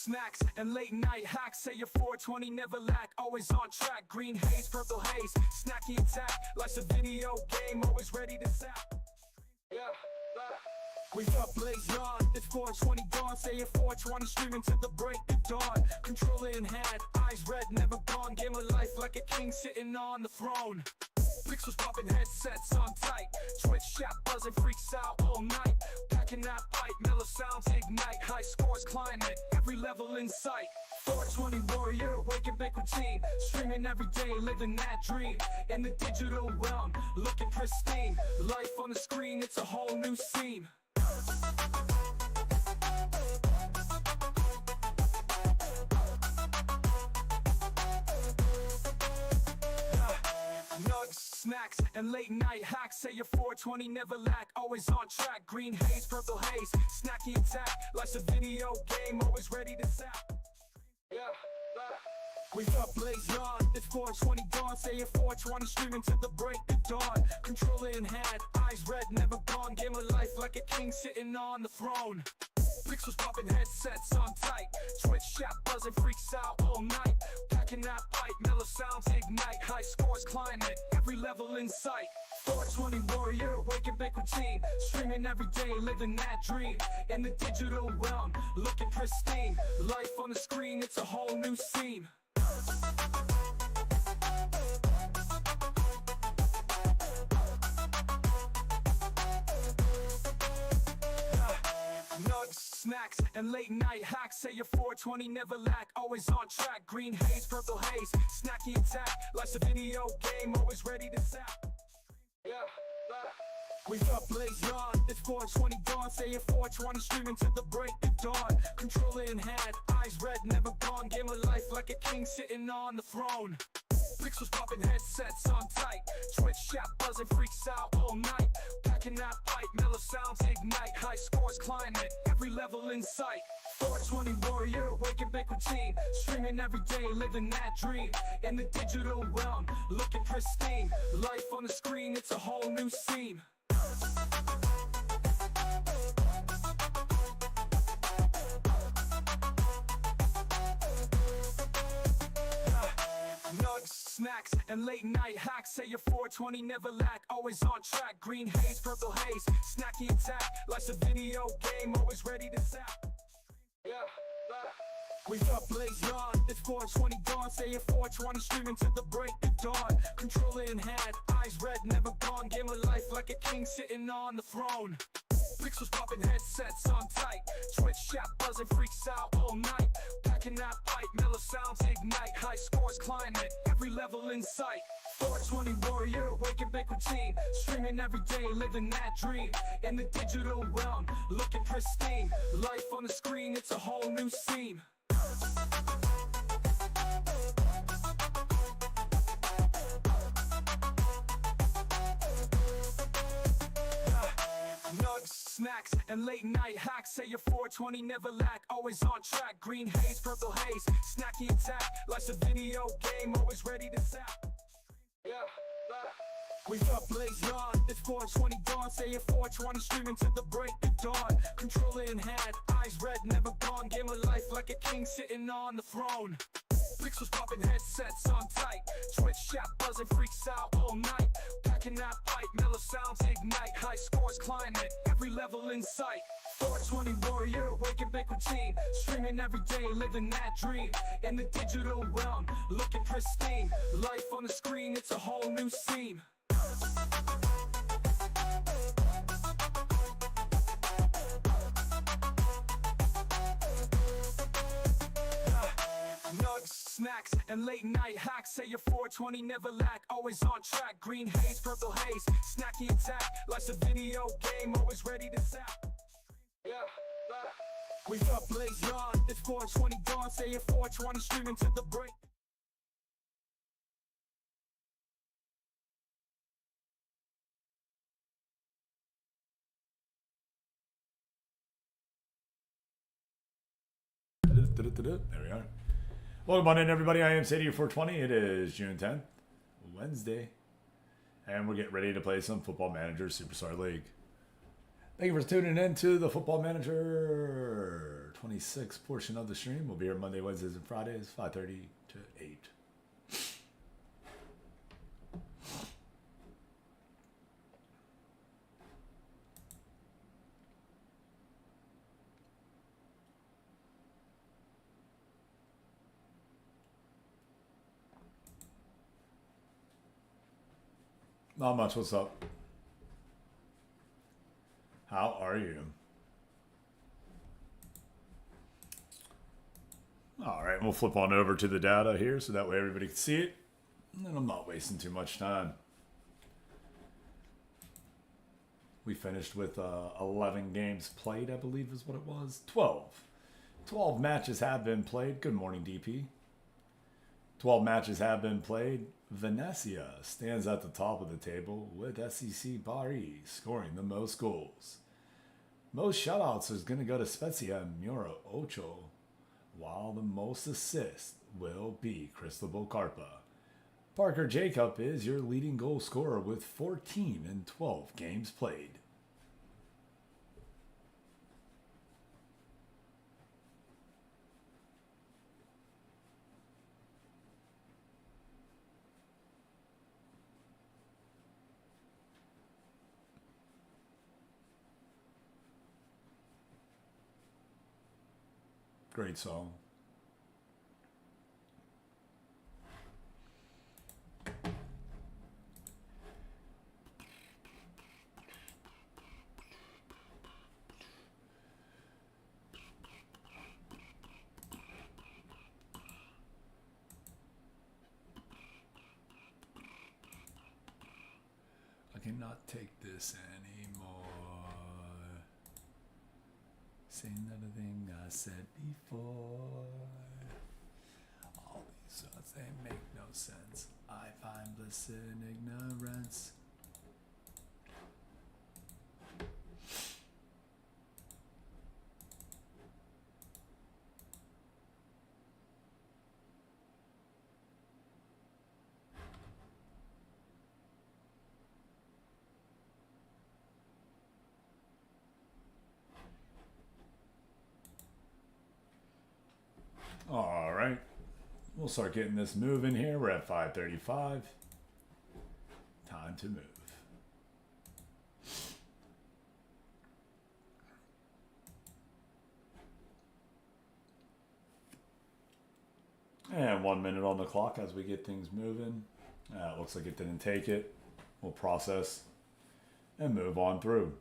snacks and late night hacks. Say your 420 never lack, always on track. Green haze, purple haze, snacky attack. Life's a video game, always ready to zap. Yeah, we up blaze on, it's 420 dawn. Say your 420 streaming to the break of dawn. Controller in hand, eyes red, never gone. Game of life like a king sitting on the throne. Pixels popping, headsets on tight. Twitch chat buzzing, freaks out all night. Packing that pipe, mellow sounds ignite. High scores climbing, every level in sight. 420 warrior, wake and bake routine. Streaming every day, living that dream. In the digital realm, looking pristine. Life on the screen, it's a whole new scene. Nugs, snacks, and late night hacks. Say your 420 never lack, always on track. Green haze, purple haze, snacky attack. Life's a video game, always ready to zap. Yeah, we up blaze on, it's 420 dawn. Say your 420 streaming to the break of dawn. Controller in hand, eyes red, never gone. Game of life like a king sitting on the throne. Pixels popping, headsets on tight. Twitch chat buzzing, freaks out all night. Packing that pipe, mellow sounds ignite. High scores climbing, every level in sight. 420 warrior, wake and bake routine. Streaming every day, living that dream. In the digital realm, looking pristine. Life on the screen, it's a whole new scene. Nugs, snacks, and late night hacks. Say your 420 never lack, always on track. Green haze, purple haze, snacky attack. Life's a video game, always ready to zap. Yeah, we up blaze on, it's 420 dawn. Say your 420 streaming to the break of dawn. Controller in hand, eyes red, never gone. Game of life like a king sitting on the throne. Pixels popping, headsets on tight. Twitch chat buzzing, freaks out all night. Packing that pipe, mellow sounds ignite. High scores climbing, every level in sight. 420 warrior, wake and bake routine. Streaming every day, living that dream. In the digital realm, looking pristine. Life on the screen, it's a whole new scene. Nugs, snacks, and late night hacks. Say your 420 never lack, always on track. Green haze, purple haze, snacky attack. Life's a video game, always ready to zap. Yeah, we up blaze on, it's 420 dawn. Say your 420 streaming to the break of dawn. Controller in hand, eyes red, never gone. Game of life like a king sitting on the throne. Pixels popping, headsets on tight. Twitch chat buzzing, freaks out all night. Packing that pipe, mellow sounds ignite. High scores climbing, every level in sight. 420 warrior, wake and bake routine. Streaming every day, living that dream. In the digital realm, looking pristine. Life on the screen, it's a whole new scene. Nugs, snacks, and late night hacks. Say your 420 never lack, always on track. Green haze, purple haze, snacky attack. Life's a video game, always ready to zap. Yeah, we up blaze on, it's 420 dawn. Say your 420 streaming to the break of dawn. Controller in hand, eyes red, never gone. Game of life like a king sitting on the throne. Pixels popping, headsets on tight. Twitch chat buzzing, freaks out all night. Packing that pipe, mellow sounds ignite. High scores climbing, every level in sight. 420 warrior, wake and bake routine. Streaming every day, living that dream. In the digital realm, looking pristine. Life on the screen, it's a whole new scene. Nugs, snacks, and late night hacks. Say your 420 never lack, always on track. Green haze, purple haze, snacky attack. Life's a video game, always ready to zap. Yeah, we up blaze on, it's 420 dawn. Say your 420 streaming to the break. There we are. Welcome on in, everybody. I am Sadie 420. It is June 10th, Wednesday, and we're getting ready to play some Football Manager Superstar League. Thank you for tuning in to the Football Manager 26 portion of the stream. We'll be here Monday, Wednesdays, and Fridays, 5:30 to 8. Not much. What's up? How are you? All right, we'll flip on over to the data here so that way everybody can see it. And I'm not wasting too much time. We finished with 11 games played, I believe is what it was. 12. 12 matches have been played. Good morning, DP. 12 matches have been played. Venezia stands at the top of the table with SEC Bari scoring the most goals. Most shutouts is going to go to Spezia and Mura Ocho, while the most assists will be Cristobal Carpa. Parker Jacob is your leading goal scorer with 14 in 12 games played. Great song. I cannot take this anymore. Saying everything I said before. All these thoughts, they make no sense. I find bliss in ignorance. All right, we'll start getting this moving here. We're at 5:35. Time to move. And 1 minute on the clock as we get things moving. It looks like it didn't take it. We'll process and move on through.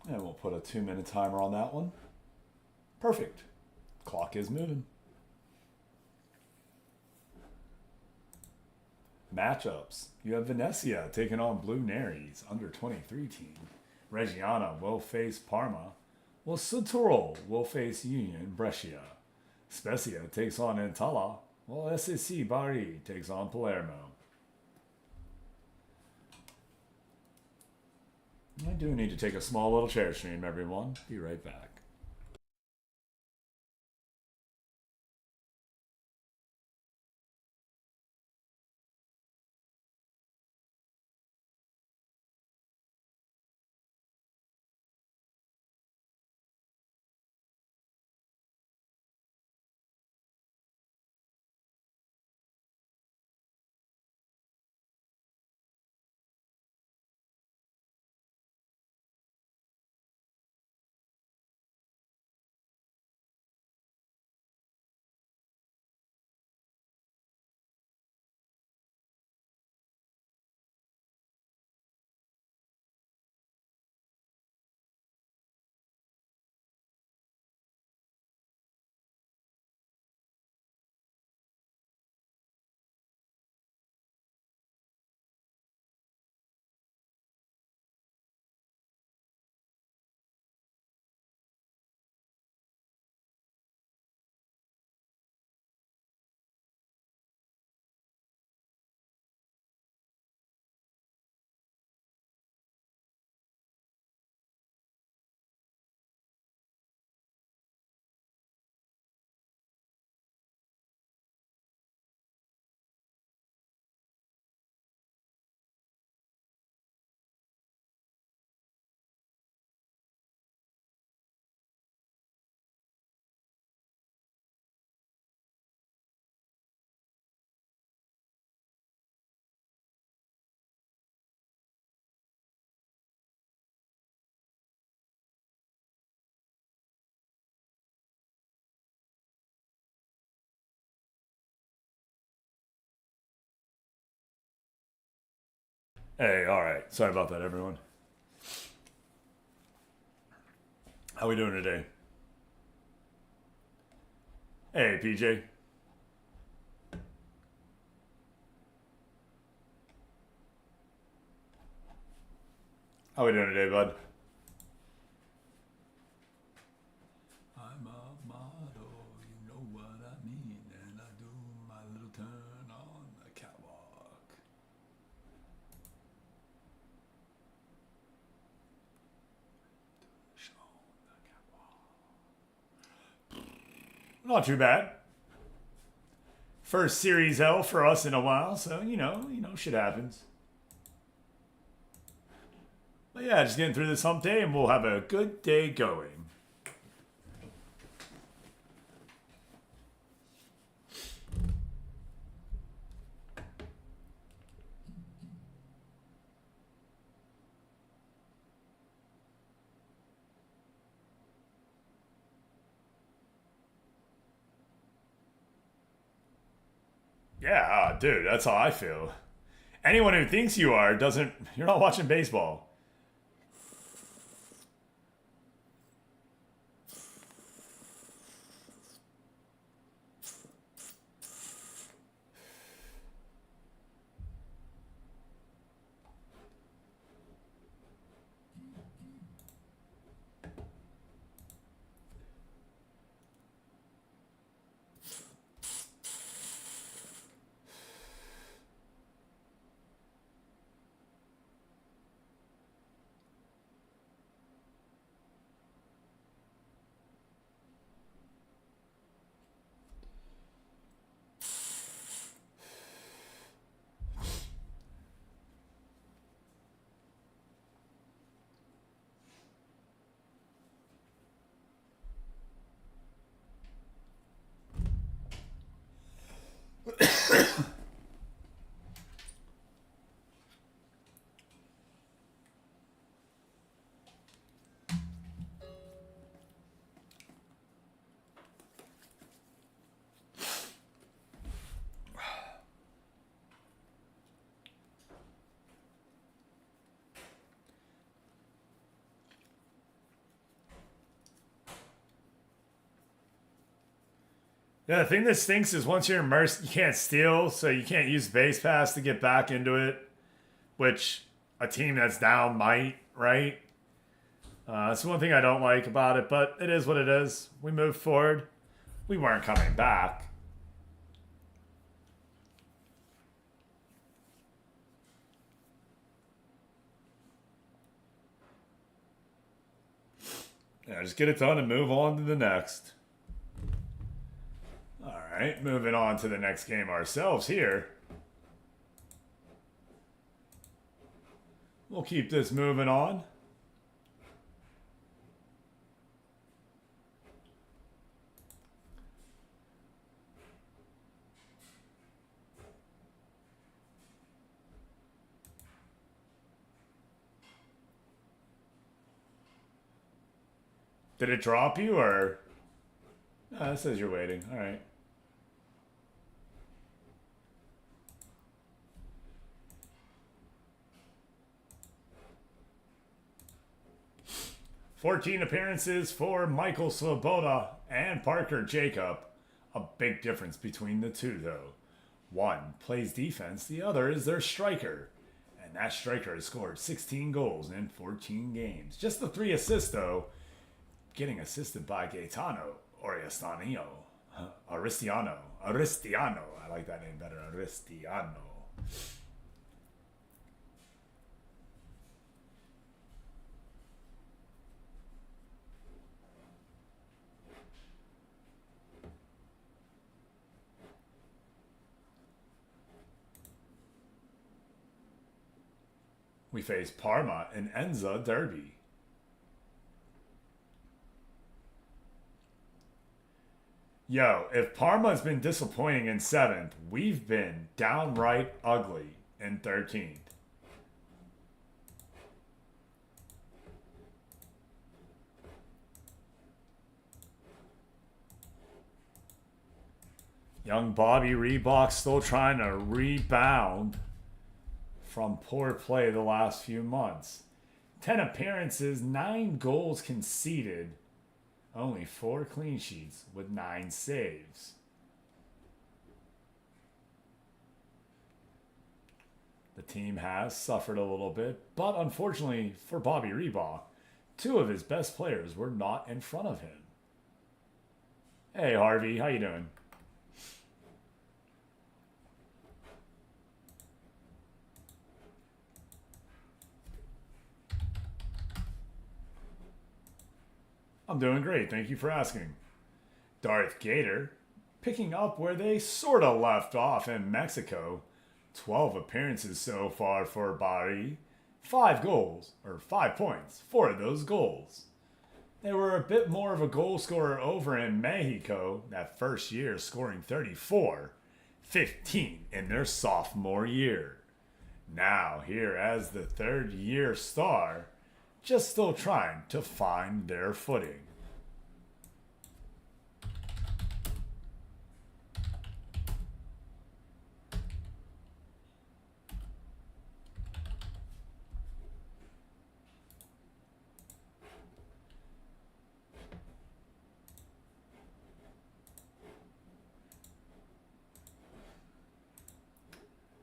And we'll put a 2-minute timer on that one. Perfect. Clock is moving. Matchups. You have Venezia taking on Blue Naries, under 23 team. Reggiana will face Parma, while Sotoro will face Union Brescia. Spezia takes on Entella, while SSC Bari takes on Palermo. I do need to take a small little chair stream, everyone. Be right back. Hey, all right. Sorry about that, everyone. How we doing today? Hey, PJ. How we doing today, bud? I'm a model, you know what I mean, and I do my little turn on the catwalk. Not too bad. First Series L for us in a while, so you know, shit happens. But yeah, just getting through this hump day, and we'll have a good day going. Yeah, dude, that's how I feel. Anyone who thinks you are doesn't. You're not watching baseball. Yeah, the thing that stinks is once you're immersed, you can't steal, so you can't use base pass to get back into it, which a team that's down might, right? That's one thing I don't like about it, but it is what it is. We moved forward. We weren't coming back. Yeah, just get it done and move on to the next. All right, moving on to the next game ourselves here. We'll keep this moving on. Did it drop you or? No, it says you're waiting. All right. "14 appearances for Michael Svoboda and Parker Jacob. A big difference between the two, though. One plays defense, the other is their striker. And that striker has scored 16 goals in 14 games. Just the 3 assists, though, getting assisted by Gaetano Aristiano. Aristiano. I like that name better. Aristiano. We face Parma in Enza Derby. Yo, if Parma's been disappointing in 7th, we've been downright ugly in 13th. Young Bobby Reebok still trying to rebound from poor play the last few months. 10 appearances, 9 goals conceded, only 4 clean sheets with 9 saves. The team has suffered a little bit, but unfortunately for Bobby Reba, 2 of his best players were not in front of him. Hey Harvey, how you doing? I'm doing great, thank you for asking. Darth Gator, picking up where they sorta left off in Mexico. 12 appearances so far for Bari. 5 goals, or 5 points, 4 of those goals. They were a bit more of a goal scorer over in Mexico, that first year scoring 34, 15 in their sophomore year. Now here as the 3rd year star, just still trying to find their footing.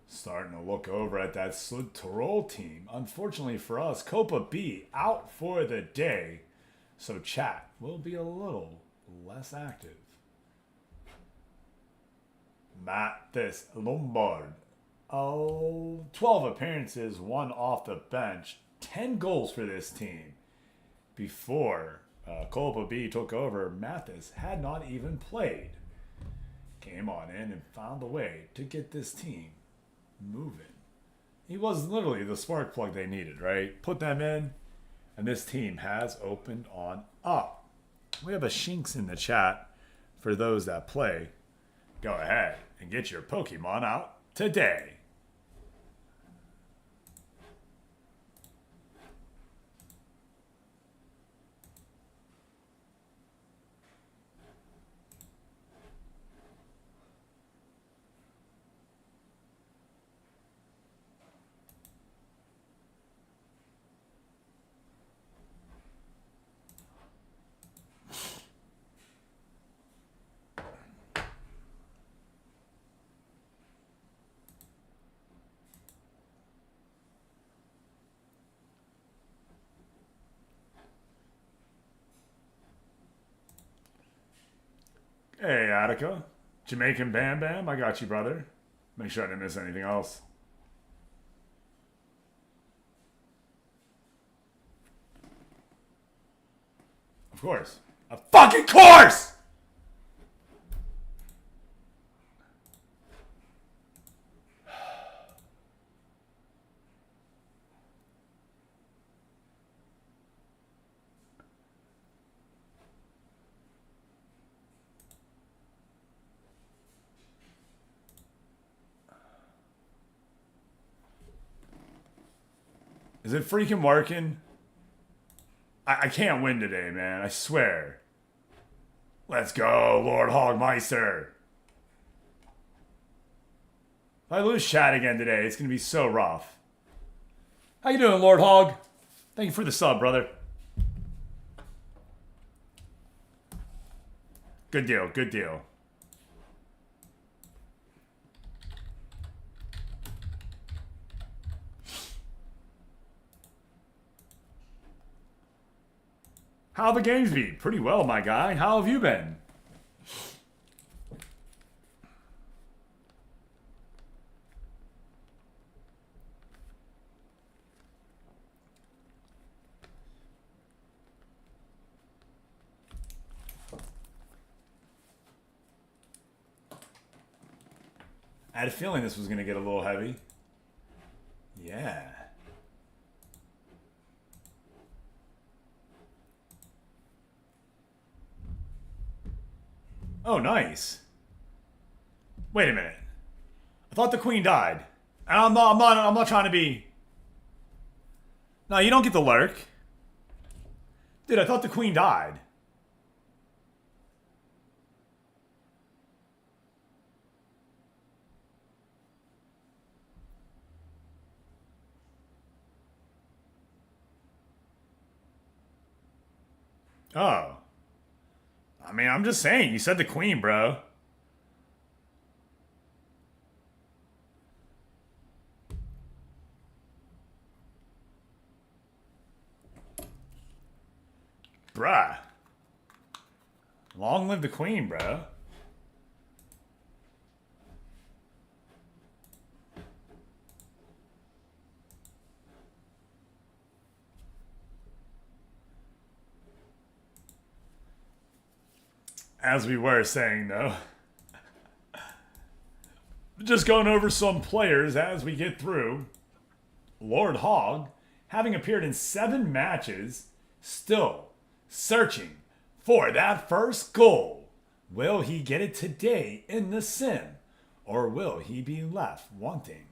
Starting to look over at that Sud Tirol team. Unfortunately for us, Copa B out for the day, so chat will be a little less active. Mathis Lombard. 12 appearances, 1 off the bench, 10 goals for this team. Before Copa B took over, Mathis had not even played. Came on in and found a way to get this team moving. He was literally the spark plug they needed, right? Put them in, and this team has opened on up. We have a Shinx in the chat for those that play. Go ahead and get your Pokemon out today. Hey, Attica. Jamaican Bam Bam, I got you, brother. Make sure I didn't miss anything else. Of course. A fucking course! Is it freaking working? I can't win today, man. I swear. Let's go, Lord Hogmeister. If I lose chat again today, it's going to be so rough. How you doing, Lord Hog? Thank you for the sub, brother. Good deal, good deal. How the games be? Pretty well, my guy. How have you been? I had a feeling this was going to get a little heavy. Yeah. Oh, nice. Wait a minute. I thought the queen died. And I'm not trying to be... No, you don't get the lurk. Dude, I thought the queen died. Oh. I mean, I'm just saying. You said the queen, bro. Bruh. Long live the queen, bro. As we were saying, though, just going over some players as we get through. Lord Hogg, having appeared in 7 matches, still searching for that first goal. Will he get it today in the sim, or will he be left wanting?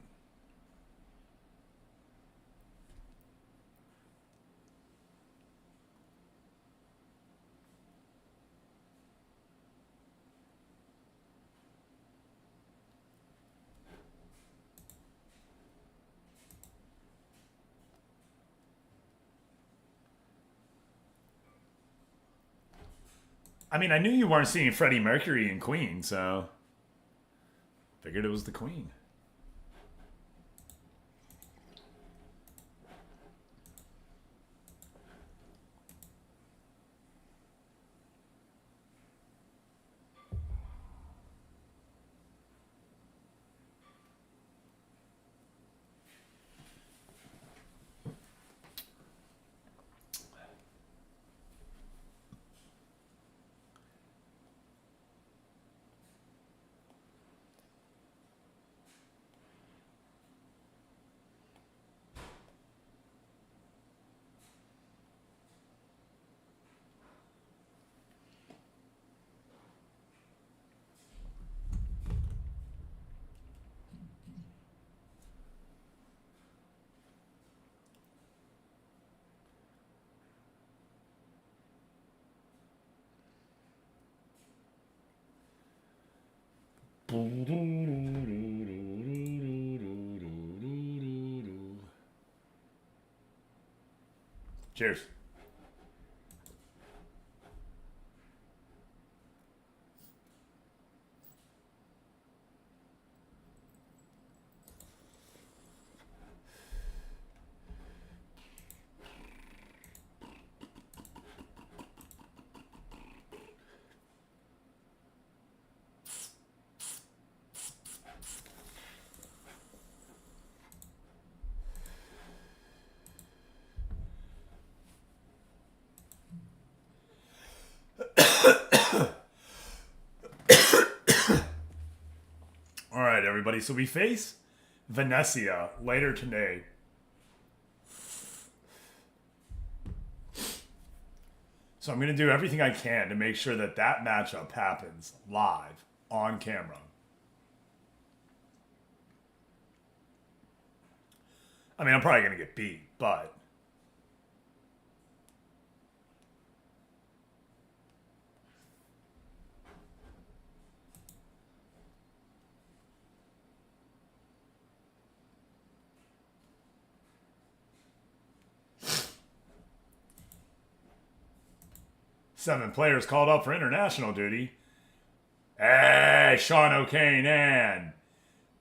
I mean, I knew you weren't seeing Freddie Mercury and Queen, so figured it was the Queen. Cheers. All right, everybody. So we face Venezia later today. So I'm going to do everything I can to make sure that that matchup happens live on camera. I mean, I'm probably going to get beat, but seven players called up for international duty. Hey, Sean O'Kane and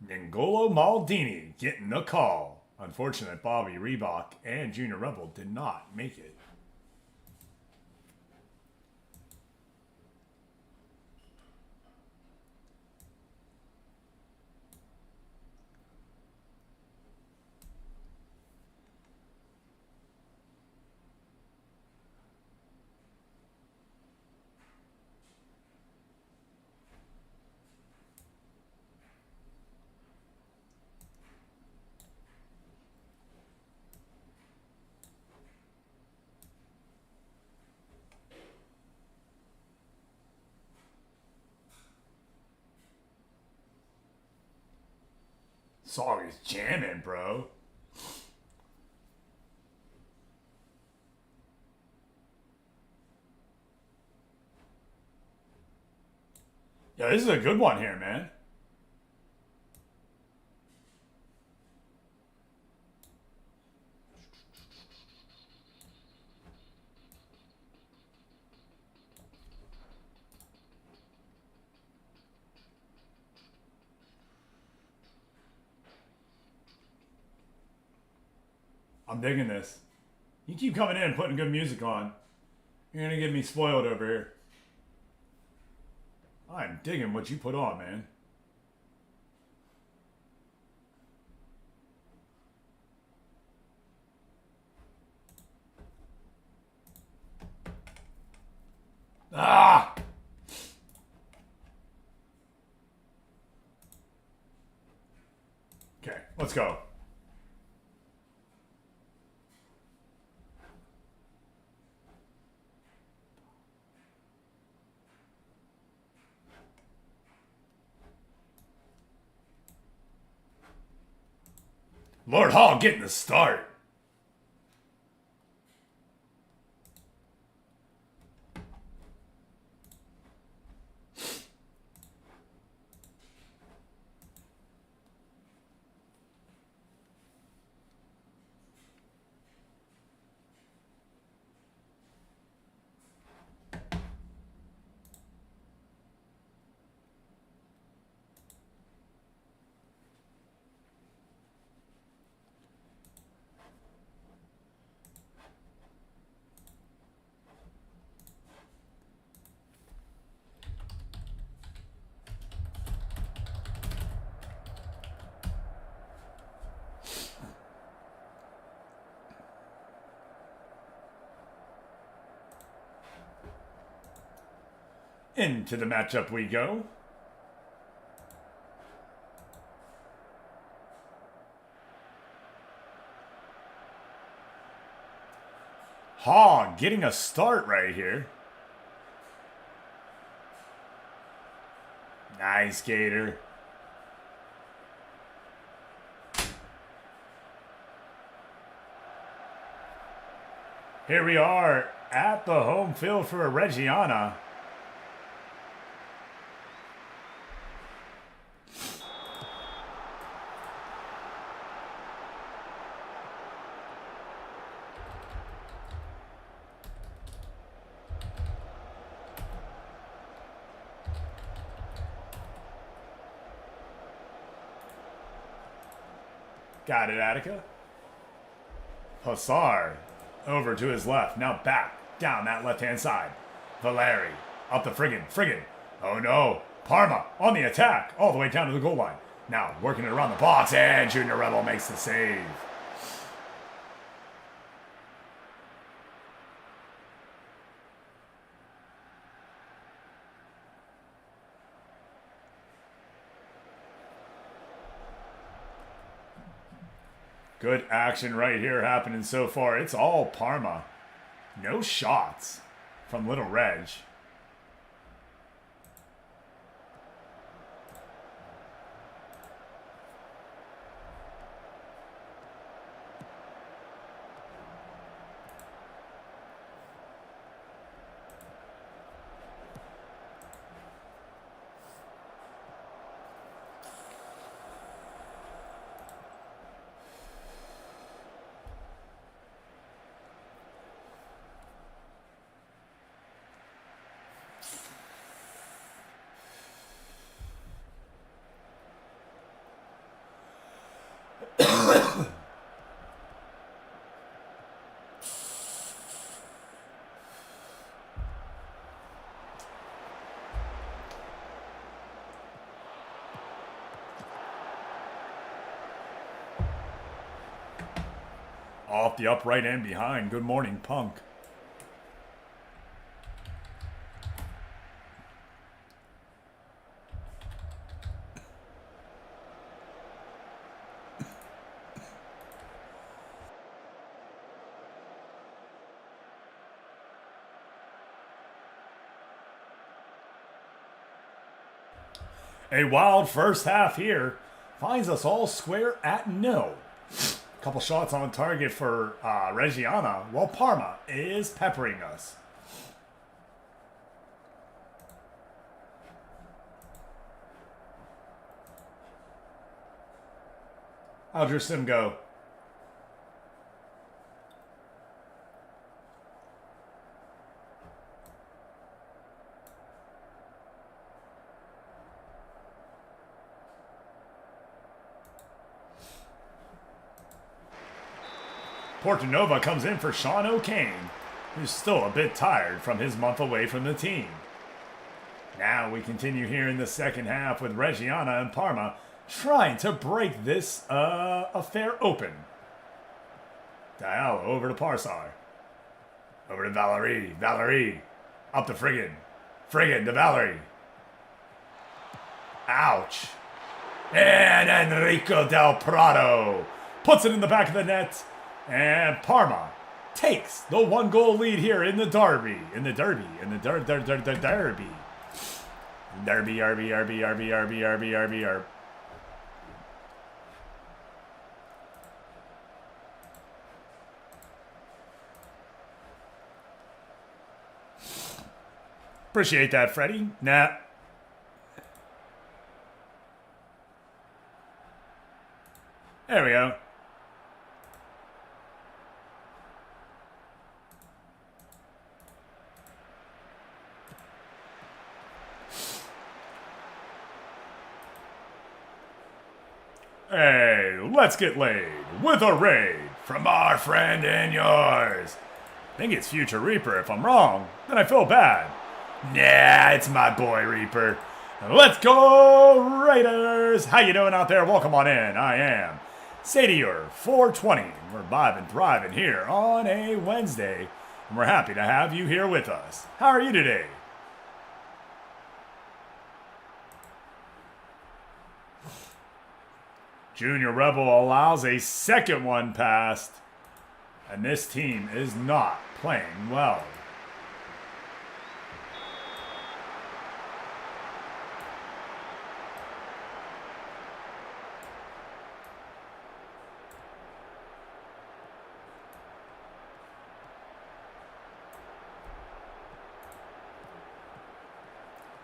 N'Golo Maldini getting the call. Unfortunate Bobby Reebok and Junior Rebel did not make it. Song is jamming, bro. Yeah, this is a good one here, man. I'm digging this. You keep coming in and putting good music on. You're gonna get me spoiled over here. I'm digging what you put on, man. Ah! Okay, let's go. Lord Hall getting the start. Into the matchup we go. Hogg getting a start right here. Nice, Gator. Here we are at the home field for Reggiana. Got it, Attica. Hussar over to his left. Now back down that left-hand side. Valeri up the friggin'. Oh no. Parma on the attack all the way down to the goal line. Now working it around the box, and Junior Rebel makes the save. Good action right here happening so far. It's all Parma. No shots from Little Reg. Off the upright and behind. Good morning, Punk. A wild first half here finds us all square at no. Couple shots on target for Reggiana, while Parma is peppering us. How'd your sim go? Portanova comes in for Sean O'Kane, who's still a bit tired from his month away from the team. Now we continue here in the second half with Reggiana and Parma trying to break this affair open. Diallo over to Parsar. Over to Valerie. Valerie. Up to Friggin. Friggin to Valerie. Ouch. And Enrico Del Prado puts it in the back of the net. And Parma takes the 1-goal lead here in the derby. Derby. RB. Appreciate that, Freddie. Nah. There we go. Hey, let's get laid with a raid from our friend and yours. I think it's Future Reaper. If I'm wrong, then I feel bad. Nah, it's my boy Reaper. Let's go Raiders! How you doing out there? Welcome on in. I am Sadier 420. We're vibing, thriving here on a Wednesday, and we're happy to have you here with us. How are you today? Junior Rebel allows a second one past, and this team is not playing well.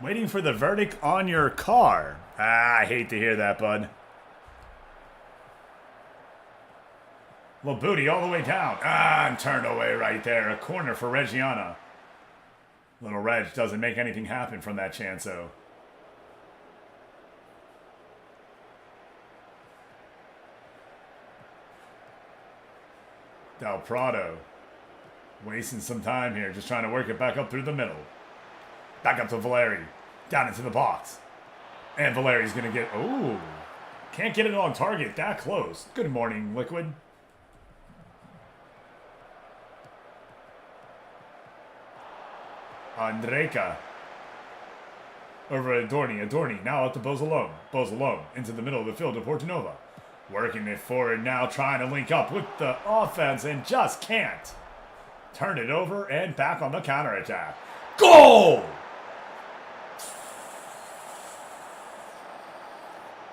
Waiting for the verdict on your car. I hate to hear that, bud. Little booty all the way down. And turned away right there. A corner for Reggiana. Little Reg doesn't make anything happen from that chance, though. Del Prado. Wasting some time here. Just trying to work it back up through the middle. Back up to Valeri. Down into the box. And Valeri's going to get... Oh. Can't get it on target that close. Good morning, Liquid. Andreka. Over Adorni. Adorni now out to Bozalone. Bozalone into the middle of the field to Portanova. Working it forward now, trying to link up with the offense and just can't. Turn it over and back on the counterattack. Goal!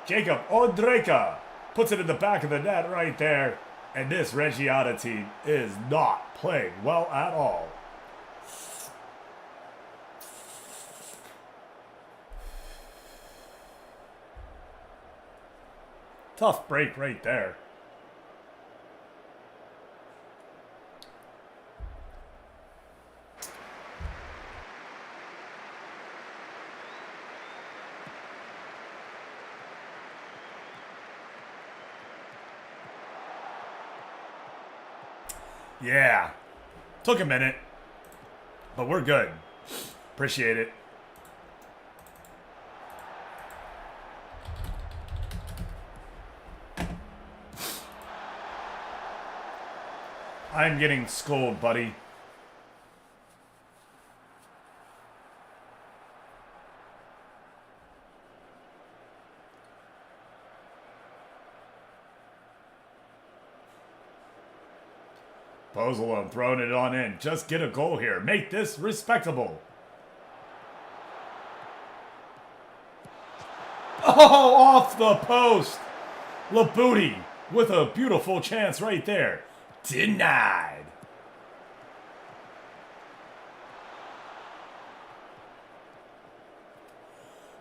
Jacob Ondrejka puts it in the back of the net right there. And this Reggiana team is not playing well at all. Tough break right there. Yeah. Took a minute. But we're good. Appreciate it. I'm getting scolded, buddy. Bozalone throwing it on in. Just get a goal here. Make this respectable. Oh, off the post. Labooty with a beautiful chance right there. Denied.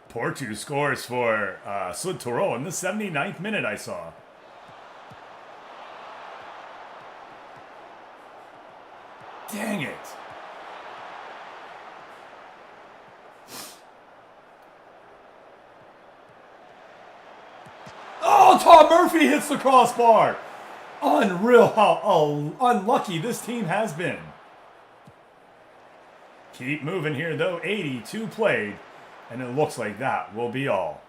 Portu scores for Sud Toro in the 79th minute, I saw. Dang it. Oh, Tom Murphy hits the crossbar. Unreal how unlucky this team has been. Keep moving here though. 82 played. And it looks like that will be all.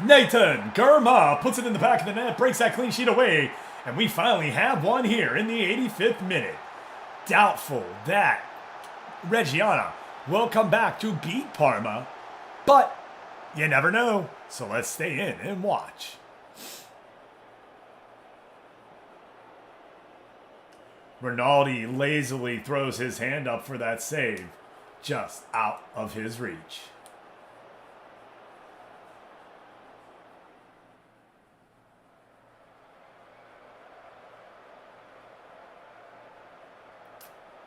Nathan Germa puts it in the back of the net, breaks that clean sheet away, and we finally have one here in the 85th minute. Doubtful that Reggiana will come back to beat Parma, but you never know, so let's stay in and watch. Rinaldi lazily throws his hand up for that save, just out of his reach.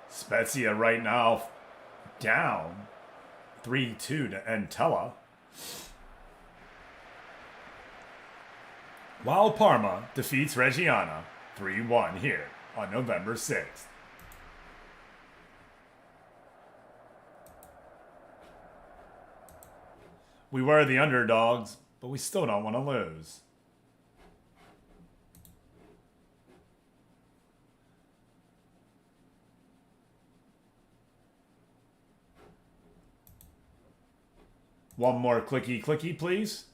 Spezia right now down 3-2 to Entella. While Parma defeats Reggiana 3-1 here on November 6th. We were the underdogs, but we still don't want to lose. One more clicky, please.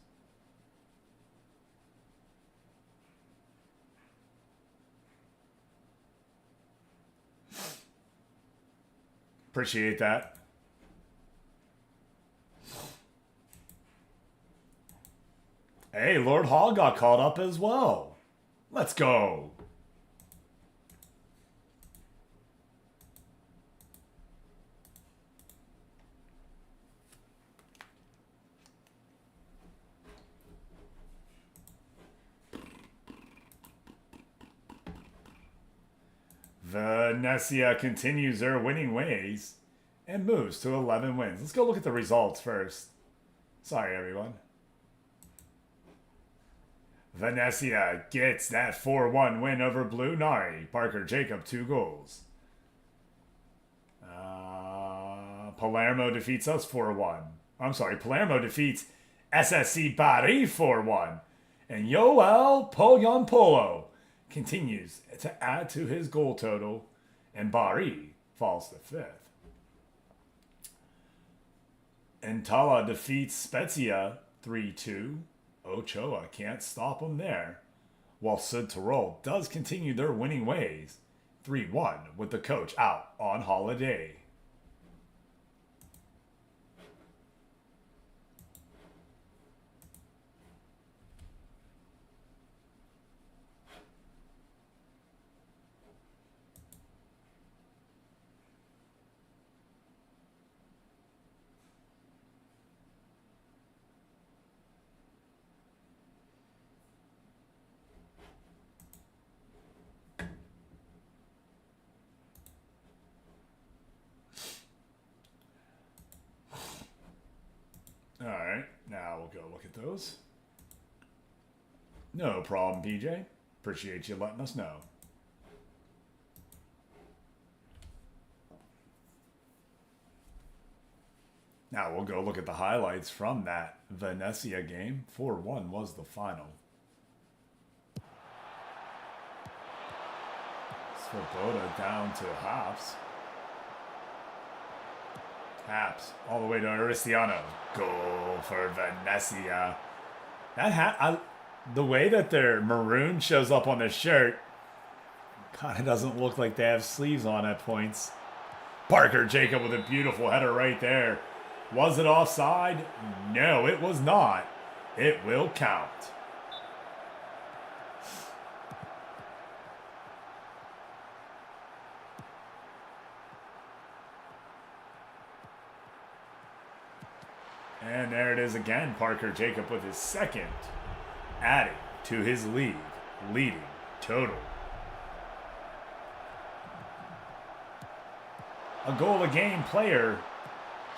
Appreciate that. Hey, Lord Hall got called up as well. Let's go. Venezia continues their winning ways and moves to 11 wins. Let's go look at the results first. Sorry, everyone. Venezia gets that 4-1 win over Blue Nari. Parker Jacob, 2 goals. Palermo defeats us 4-1. I'm sorry, Palermo defeats SSC Bari 4-1. And Yoel Poyampolo continues to add to his goal total, and Bari falls to 5th. Entella defeats Spezia 3-2. Ochoa can't stop them there, while Sud Tirol does continue their winning ways 3-1 with the coach out on holiday. All right, now we'll go look at those. No problem, PJ. Appreciate you letting us know. Now we'll go look at the highlights from that Venezia game. 4-1 was the final. Svoboda down to Hops. Haps all the way to Aristiano. Goal for Venezia. That the way that their maroon shows up on their shirt kind of doesn't look like they have sleeves on at points. Parker Jacob with a beautiful header right there. Was it offside? No, it was not. It will count. And there it is again, Parker Jacob with his second, adding to his leading total. A goal-a-game player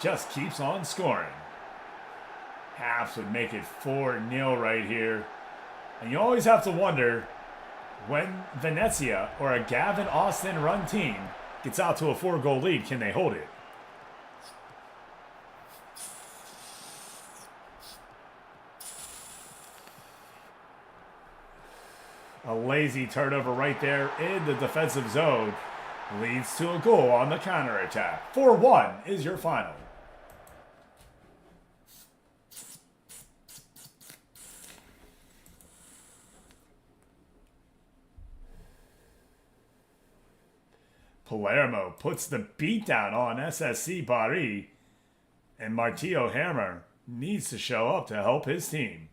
just keeps on scoring. Haps would make it 4-0 right here. And you always have to wonder, When Venezia or a Gavin Austin run team gets out to a 4-goal lead, can they hold it? A lazy turnover right there in the defensive zone leads to a goal on the counterattack. 4-1 is your final. Palermo puts the beat down on SSC Paris, and Martillo Hammer needs to show up to help his team.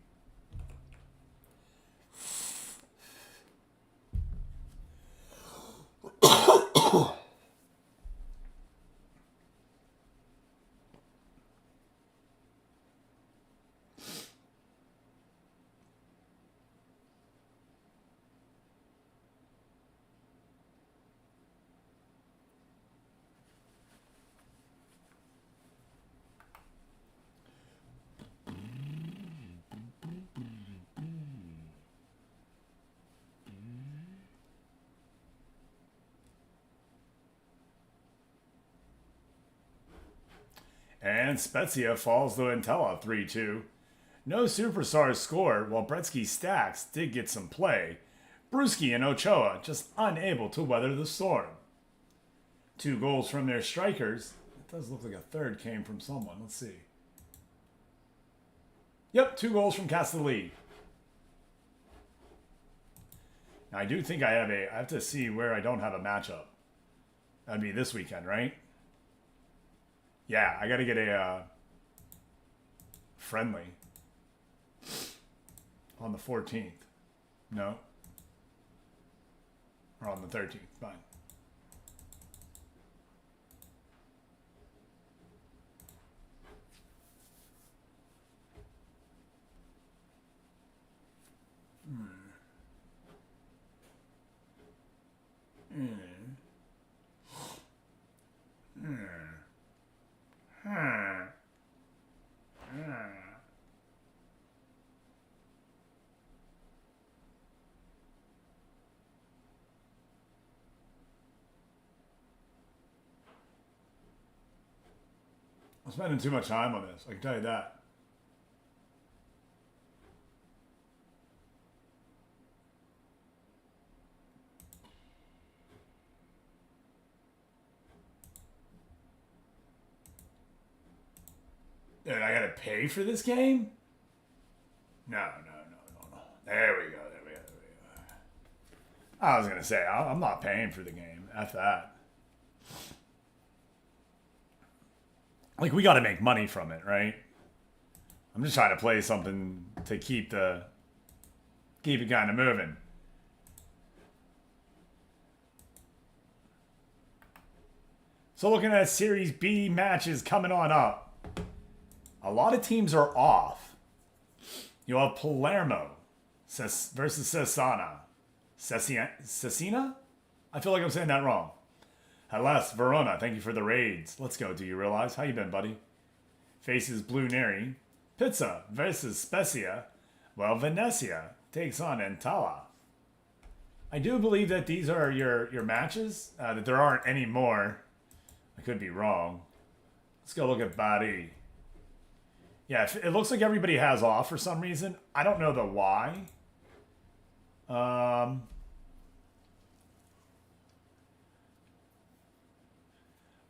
And Spezia falls to Entella 3-2. No superstars scored, while Bretsky Stacks did get some play. Brewski and Ochoa just unable to weather the storm. 2 goals from their strikers. It does look like a third came from someone. Let's see. Yep, 2 goals from Castelli. Now, I do think I have to see where I don't have a matchup. That'd be this weekend, right? Yeah, I got to get a friendly on the 14th. No. Or on the 13th. Fine. I'm spending too much time on this, I can tell you that. Dude, I gotta pay for this game? No. There we go. I was gonna say, I'm not paying for the game. F that. Like, we gotta make money from it, right? I'm just trying to play something to keep it kind of moving. So looking at Series B matches coming on up. A lot of teams are off. You have Palermo versus Cesena. Cesena? I feel like I'm saying that wrong. Hellas Verona, thank you for the raids. Let's go, do you realize? How you been, buddy? Faces Blue Neri. Pizza versus Spezia. Well, Venezia takes on Entella. I do believe that these are your matches, that there aren't any more. I could be wrong. Let's go look at Bari. Yeah, it looks like everybody has off for some reason. I don't know the why.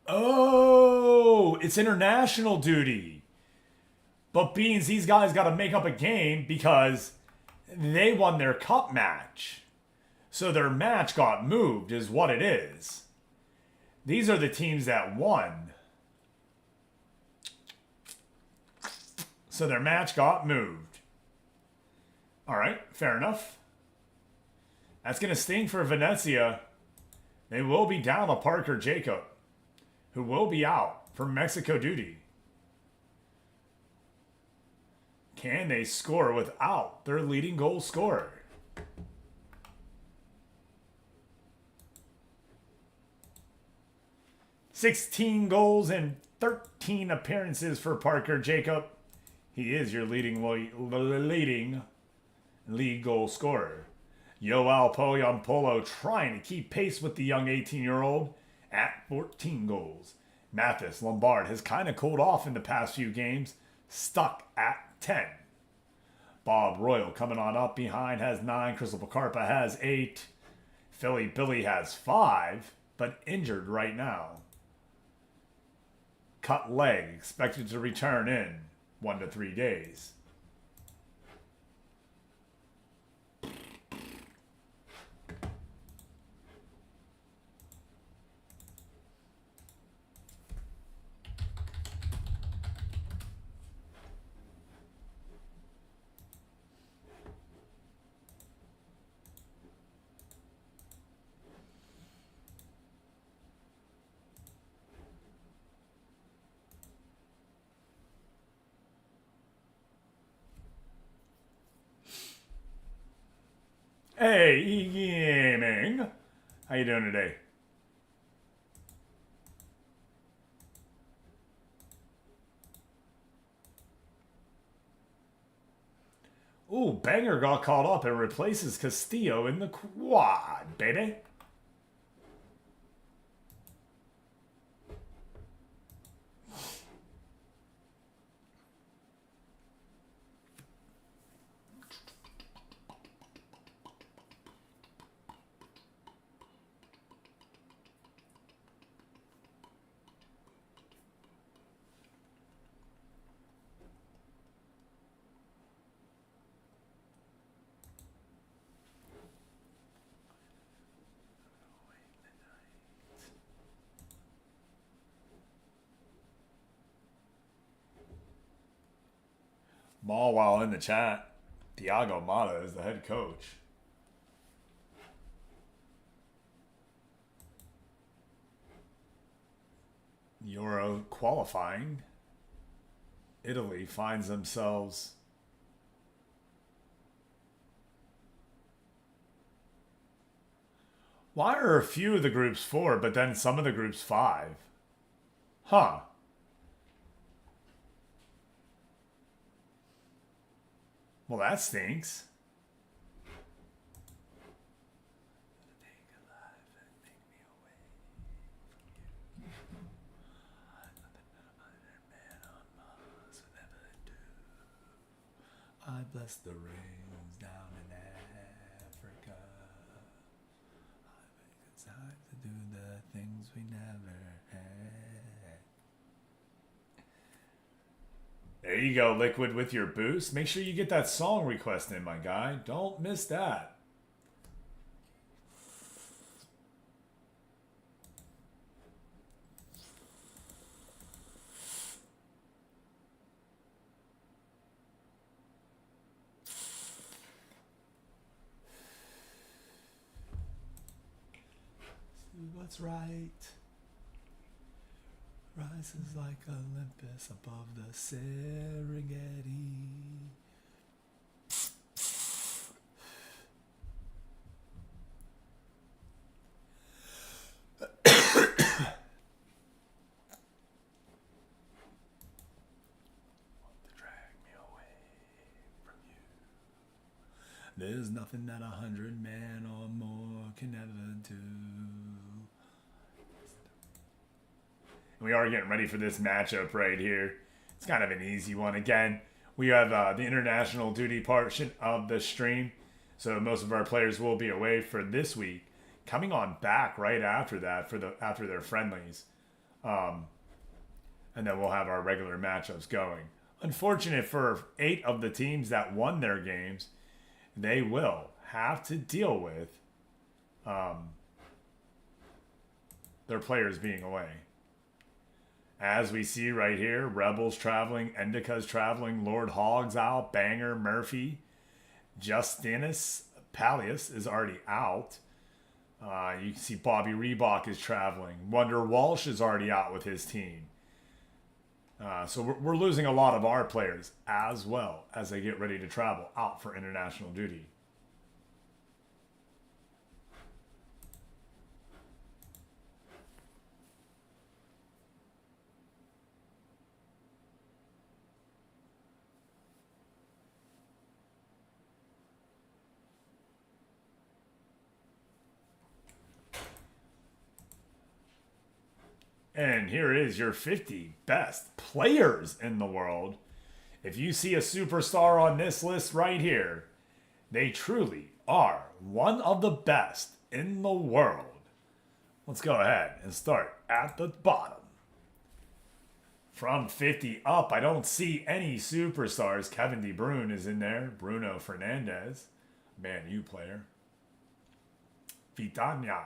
Oh, it's international duty. But Beans, these guys got to make up a game because they won their cup match. So their match got moved is what it is. These are the teams that won. So their match got moved. All right, fair enough. That's going to sting for Venezia. They will be down to Parker Jacob, who will be out for Mexico duty. Can they score without their leading goal scorer? $16 goals and 13 appearances for Parker Jacob. He is your leading league goal scorer. Yoel Poyampolo trying to keep pace with the young 18-year-old at 14 goals. Mathis Lombard has kind of cooled off in the past few games, stuck at 10. Bob Royal coming on up behind has 9. Crystal Pacarpa has 8. Philly Billy has 5, but injured right now. Cut leg, expected to return in 1 to 3 days. Hey, E-Gaming. How you doing today? Ooh, Banger got called up and replaces Castillo in the quad, baby. While in the chat, Thiago Mata is the head coach. Euro qualifying. Italy finds themselves why are a few of the groups 4, but then some of the groups 5? Huh. Well, that stinks. I bless the rains down in Africa. I make it time to do the things we never had. There you go, Liquid, with your boost. Make sure you get that song request in, my guy. Don't miss that. What's right? Rises like Olympus above the Serengeti. There's nothing that 100 men or more can ever do. We are getting ready for this matchup right here. It's kind of an easy one. Again, we have the international duty portion of the stream, so most of our players will be away for this week. Coming on back right after that after their friendlies, and then we'll have our regular matchups going. Unfortunate for 8 of the teams that won their games, they will have to deal with their players being away. As we see right here, Rebels traveling, Endica's traveling, Lord Hogg's out, Banger, Murphy, Justinus Pallius is already out. You can see Bobby Reebok is traveling. Wonder Walsh is already out with his team. So we're losing a lot of our players as well as they get ready to travel out for international duty. And here is your 50 best players in the world. If you see a superstar on this list right here, they truly are one of the best in the world. Let's go ahead and start at the bottom. From 50 up, I don't see any superstars. Kevin De Bruyne is in there. Bruno Fernandes, Man U player. Vitania.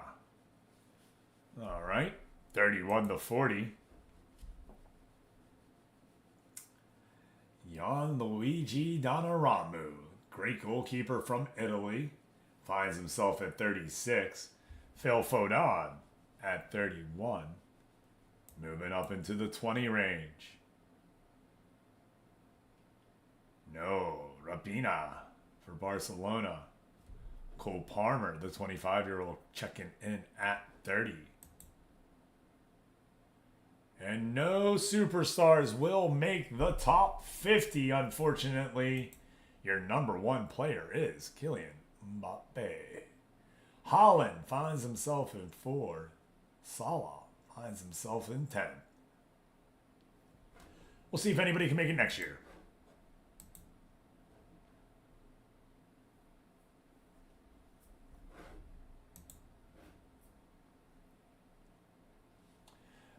All right, 31 to 40. Gianluigi Donnarumma, great goalkeeper from Italy, finds himself at 36. Phil Foden at 31. Moving up into the 20 range. No, Rapina for Barcelona. Cole Palmer, the 25-year-old, checking in at 30. And no superstars will make the top 50, unfortunately. Your number one player is Kylian Mbappe. Haaland finds himself in 4. Salah finds himself in 10. We'll see if anybody can make it next year.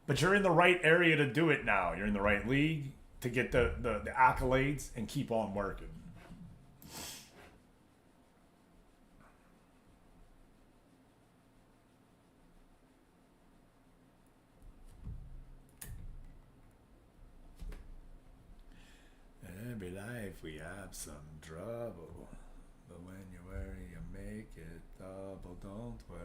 But you're in the right area to do it now. You're in the right league to get the accolades and keep on working. In every life we have some trouble. But when you worry, you make it double. Don't worry.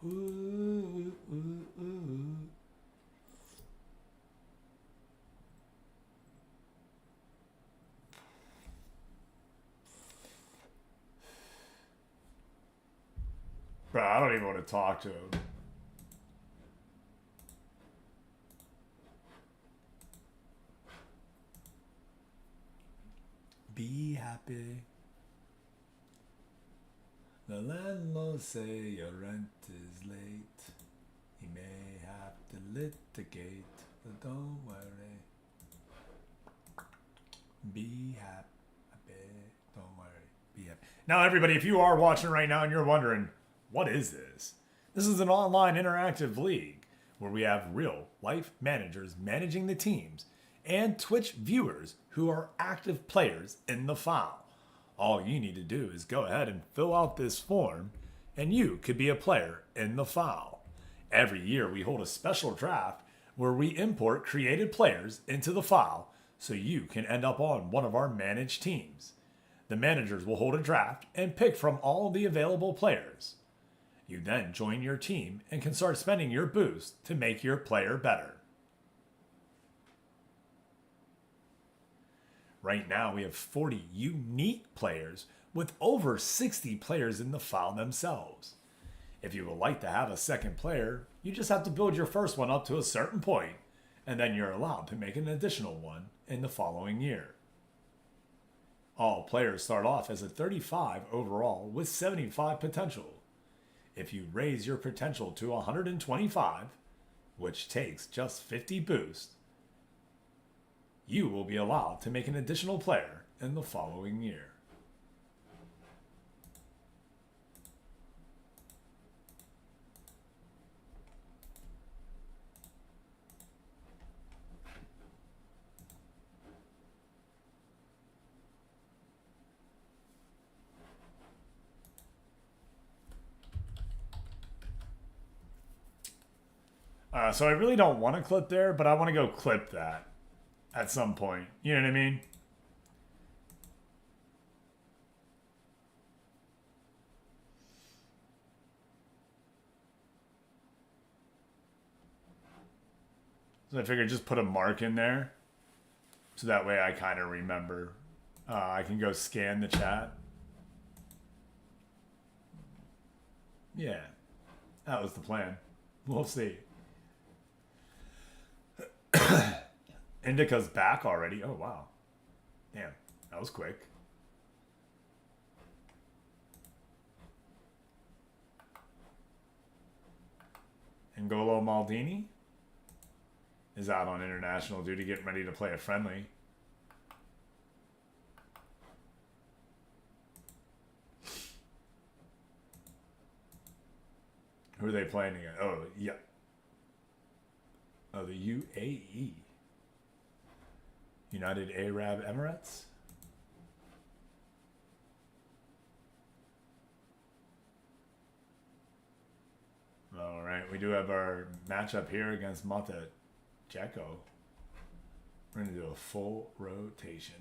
Ooh, ooh, ooh. Bro, I don't even want to talk to him. Be happy. The landlord say your rent is late. He may have to litigate, but don't worry. Be happy. Don't worry. Be happy. Now, everybody, if you are watching right now and you're wondering, what is this? This is an online interactive league where we have real life managers managing the teams and Twitch viewers who are active players in the file. All you need to do is go ahead and fill out this form, and you could be a player in the file. Every year we hold a special draft where we import created players into the file so you can end up on one of our managed teams. The managers will hold a draft and pick from all the available players. You then join your team and can start spending your boost to make your player better. Right now, we have 40 unique players with over 60 players in the file themselves. If you would like to have a second player, you just have to build your first one up to a certain point, and then you're allowed to make an additional one in the following year. All players start off as a 35 overall with 75 potential. If you raise your potential to 125, which takes just 50 boost, you will be allowed to make an additional player in the following year. So I really don't want to clip there, but I want to go clip that at some point. You know what I mean? So I figured just put a mark in there. So that way I kind of remember. I can go scan the chat. Yeah, that was the plan. We'll see. Indica's back already. Oh, wow. Damn, that was quick. N'Golo Maldini is out on international duty, getting ready to play a friendly. Who are they playing against? Oh, yeah. Oh, the UAE. United Arab Emirates? All right, we do have our matchup here against Mata Jacko. We're going to do a full rotation.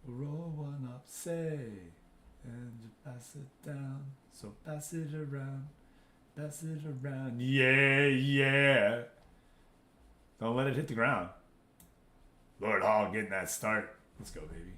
Roll one up, say, and you pass it down. So pass it around, yeah, yeah. Don't let it hit the ground. Lord Hall getting that start. Let's go, baby.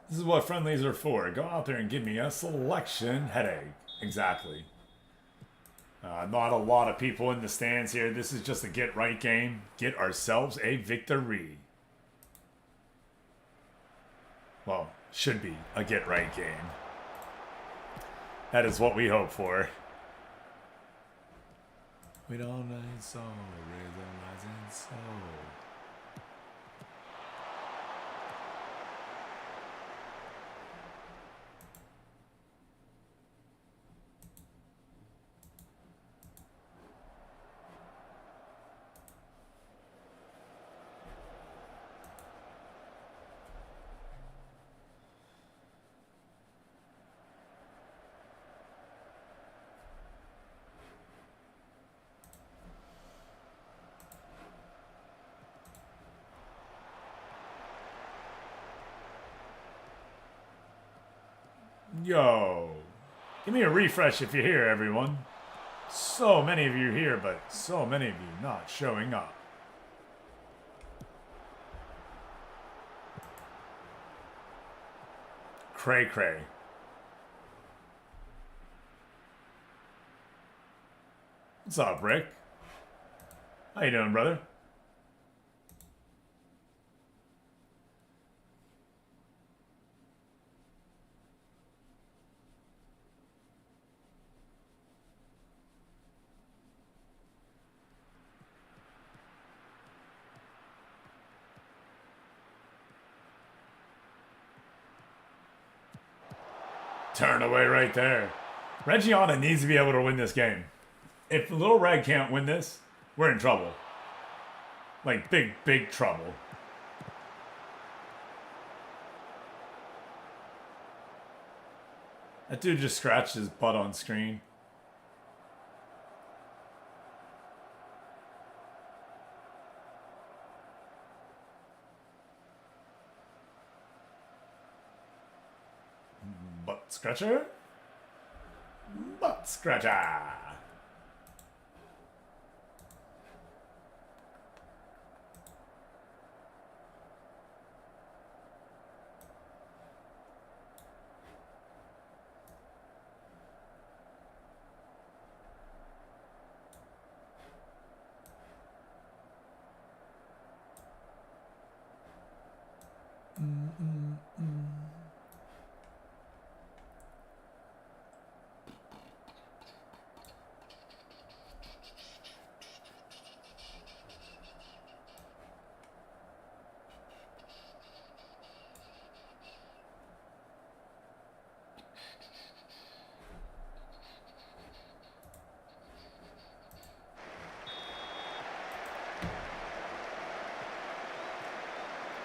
This is what friendlies are for. Go out there and give me a selection headache. Exactly. Not a lot of people in the stands here. This is just a get-right game. Get ourselves a victory. Well, should be a get-right game. That is what we hope for. We don't need soul, rhythm rising soul. Yo, give me a refresh if you're here, everyone. So many of you here, but so many of you not showing up. Cray cray. What's up, Rick? How you doing, brother? Turn away right there. Reggiana needs to be able to win this game. If Little Red can't win this, we're in trouble. Like, big, big trouble. That dude just scratched his butt on screen. Butt scratcher? Butt scratcher!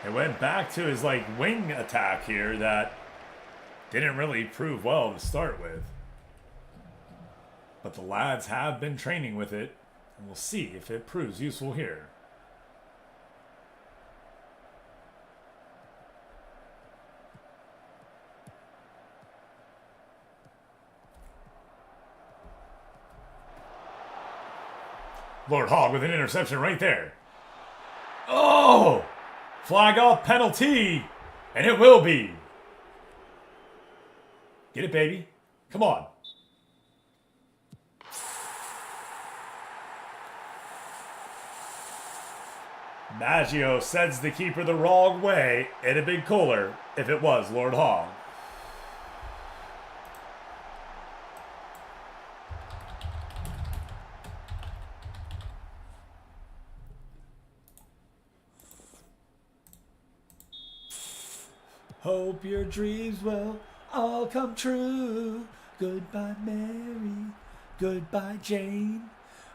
It went back to his like wing attack here that didn't really prove well to start with. But the lads have been training with it, and we'll see if it proves useful here. Lord Hogg with an interception right there. Oh! Flag off penalty! And it will be. Get it, baby. Come on. Maggio sends the keeper the wrong way. It'd have been cooler if it was Lord Hogg. Hope your dreams will all come true. Goodbye, Mary. Goodbye, Jane.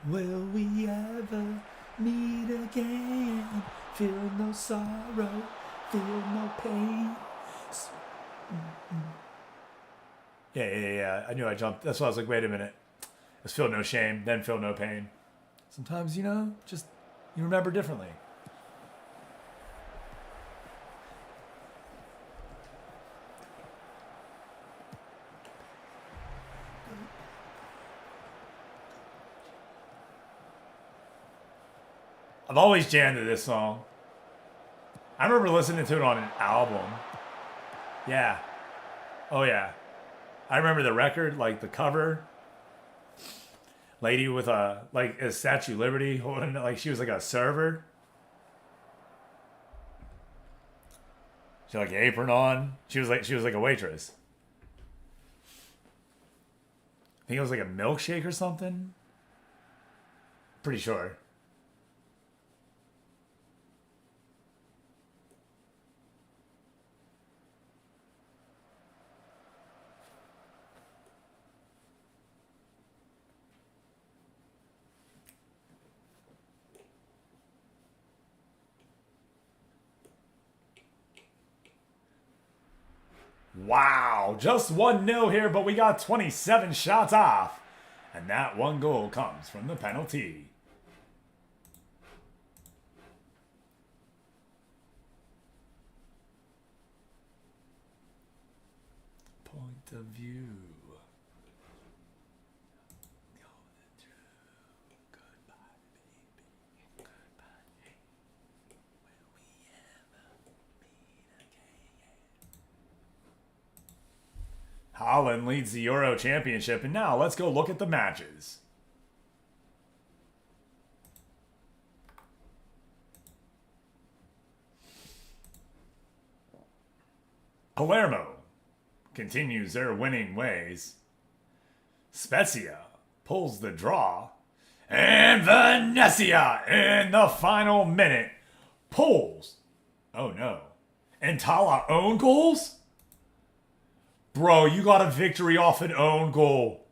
Will we ever meet again? Feel no sorrow, feel no pain. Yeah. I knew I jumped. That's why I was like, wait a minute. Let's feel no shame, then feel no pain. Sometimes, just you remember differently. I've always jammed to this song. I remember listening to it on an album. Yeah. Oh, yeah. I remember the record, like the cover. Lady with a Statue of Liberty holding it like she was like a server. She had like an apron on. She was like a waitress. I think it was like a milkshake or something. Pretty sure. Wow, just 1-0 here, but we got 27 shots off. And that one goal comes from the penalty. Point of view. Holland leads the Euro Championship, and now let's go look at the matches. Palermo continues their winning ways. Spezia pulls the draw. And Venezia in the final minute pulls. Oh no. And Tala own goals? Bro, you got a victory off an own goal.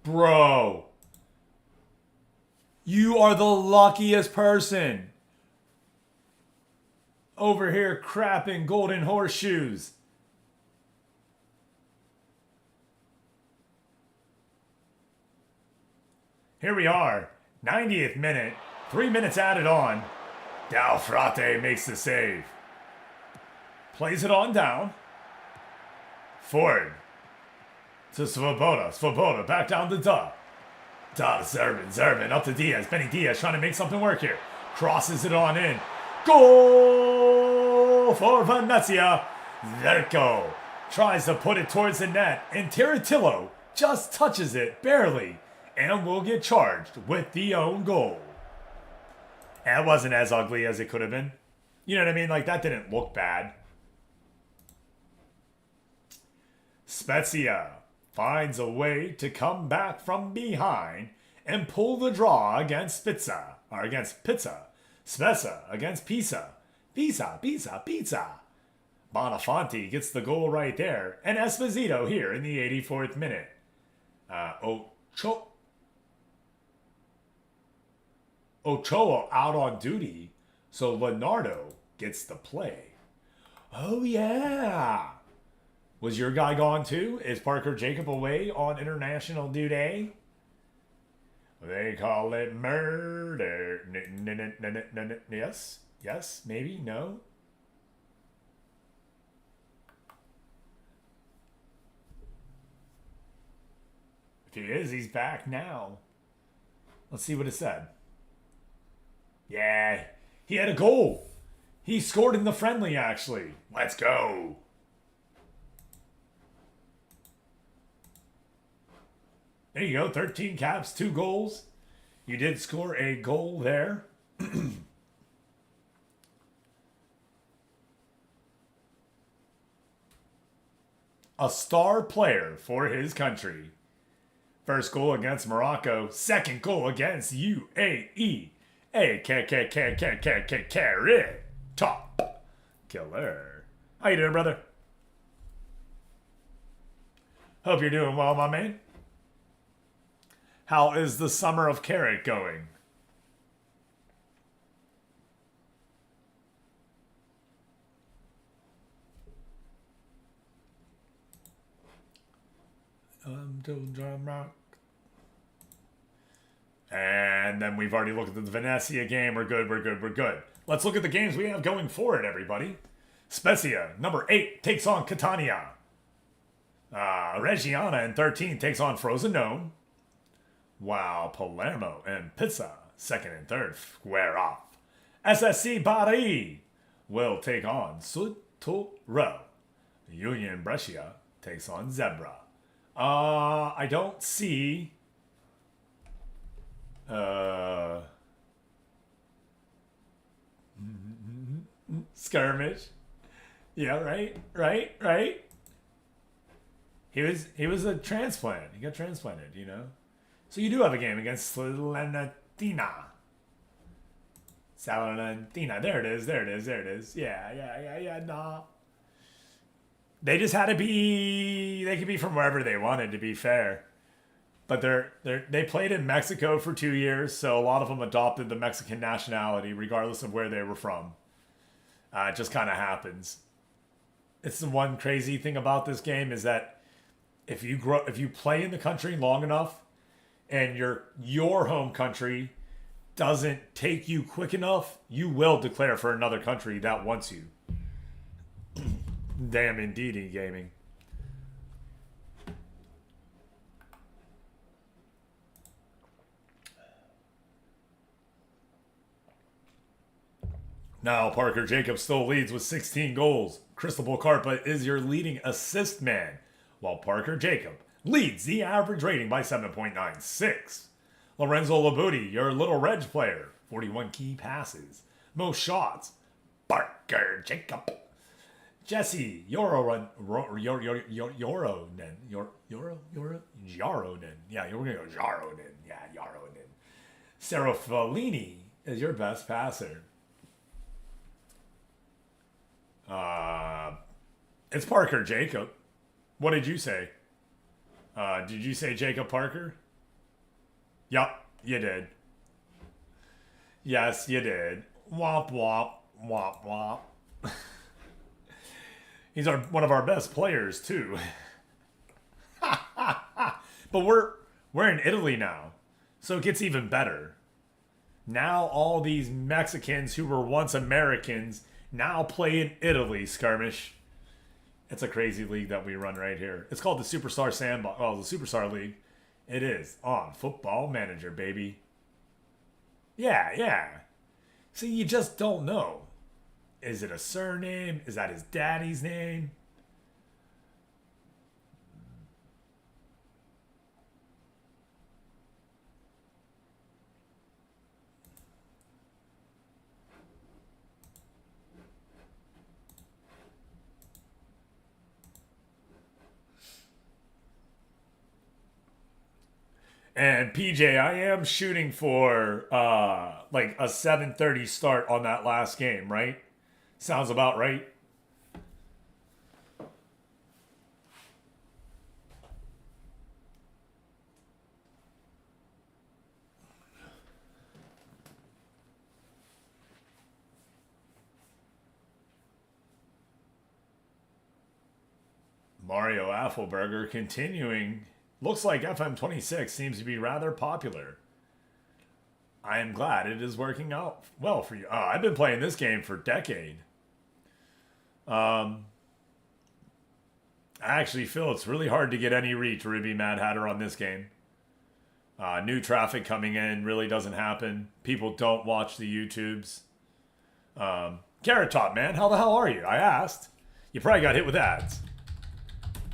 Bro. You are the luckiest person. Over here crapping golden horseshoes. Here we are. 90th minute. 3 minutes added on. Dal Frate makes the save. Plays it on down. Forward to Svoboda. Svoboda back down to Duh. Duh to Zerbin. Zerbin up to Diaz. Benny Diaz trying to make something work here. Crosses it on in. Goal for Venezia. Zerko tries to put it towards the net. And Tiratillo just touches it barely. And will get charged with the own goal. And it wasn't as ugly as it could have been. You know what I mean? Like, that didn't look bad. Spezia finds a way to come back from behind and pull the draw against Pizza. Or against Pizza. Spezia against Pisa. Pisa. Bonafonte gets the goal right there. And Esposito here in the 84th minute. Ochoa out on duty, so Leonardo gets to play. Oh, yeah. Was your guy gone too? Is Parker Jacob away on International Duty? They call it murder. Yes? Yes? Maybe? No? If he is, he's back now. Let's see what it said. Yeah, he had a goal. He scored in the friendly, actually. Let's go. There you go, 13 caps, 2 goals. You did score a goal there. A star player for his country. First goal against Morocco. Second goal against UAE. Carrot. Top. Killer. How you doing, brother? Hope you're doing well, my man. How is the summer of carrot going? Drum rock. And then we've already looked at the Venezia game. We're good. Let's look at the games we have going for it, everybody. Spezia, number 8, takes on Catania. Reggiana in 13 takes on Frosinone. Wow, Palermo and Pizza, 2nd and 3rd, square off. SSC Bari will take on Sotoro. Union Brescia takes on Zebra. I don't see... Skirmish. Yeah, right. He was a transplant. He got transplanted, you know. So you do have a game against Salernitana. There it is. Yeah, nah. They just had to be... They could be from wherever they wanted, to be fair. But they played in Mexico for 2 years, so a lot of them adopted the Mexican nationality, regardless of where they were from. It just kind of happens. It's the one crazy thing about this game is that if you play in the country long enough, and your home country doesn't take you quick enough, you will declare for another country that wants you. Damn indeedy gaming. Now Parker Jacob still leads with 16 goals. Cristobal Carpa is your leading assist man, while Parker Jacob leads the average rating by 7.96. Lorenzo Labuti, your little reg player, 41 key passes. Most shots, Parker Jacob. Jesse Yoronen. Yeah, you're going to go Jaronen. Yeah, Jaronen. Serafellini is your best passer. It's Parker Jacob. What did you say? Did you say Jacob Parker? Yup, you did. Yes, you did. Womp womp, womp womp. He's one of our best players too. But we're in Italy now, so it gets even better. Now all these Mexicans who were once Americans now play in Italy, Skirmish. It's a crazy league that we run right here. It's called the Superstar Sandbox. Oh, the Superstar League. It is on Football Manager, baby. Yeah. See, you just don't know. Is it a surname? Is that his daddy's name? And PJ, I am shooting for like a 7:30 start on that last game, right? Sounds about right. Mario Affelberger continuing. Looks like FM26 seems to be rather popular. I am glad it is working out well for you. Oh, I've been playing this game for a decade. I actually feel it's really hard to get any reach, Ruby Mad Hatter, on this game. New traffic coming in really doesn't happen. People don't watch the YouTubes. Carrot Top, man, how the hell are you? I asked. You probably got hit with ads.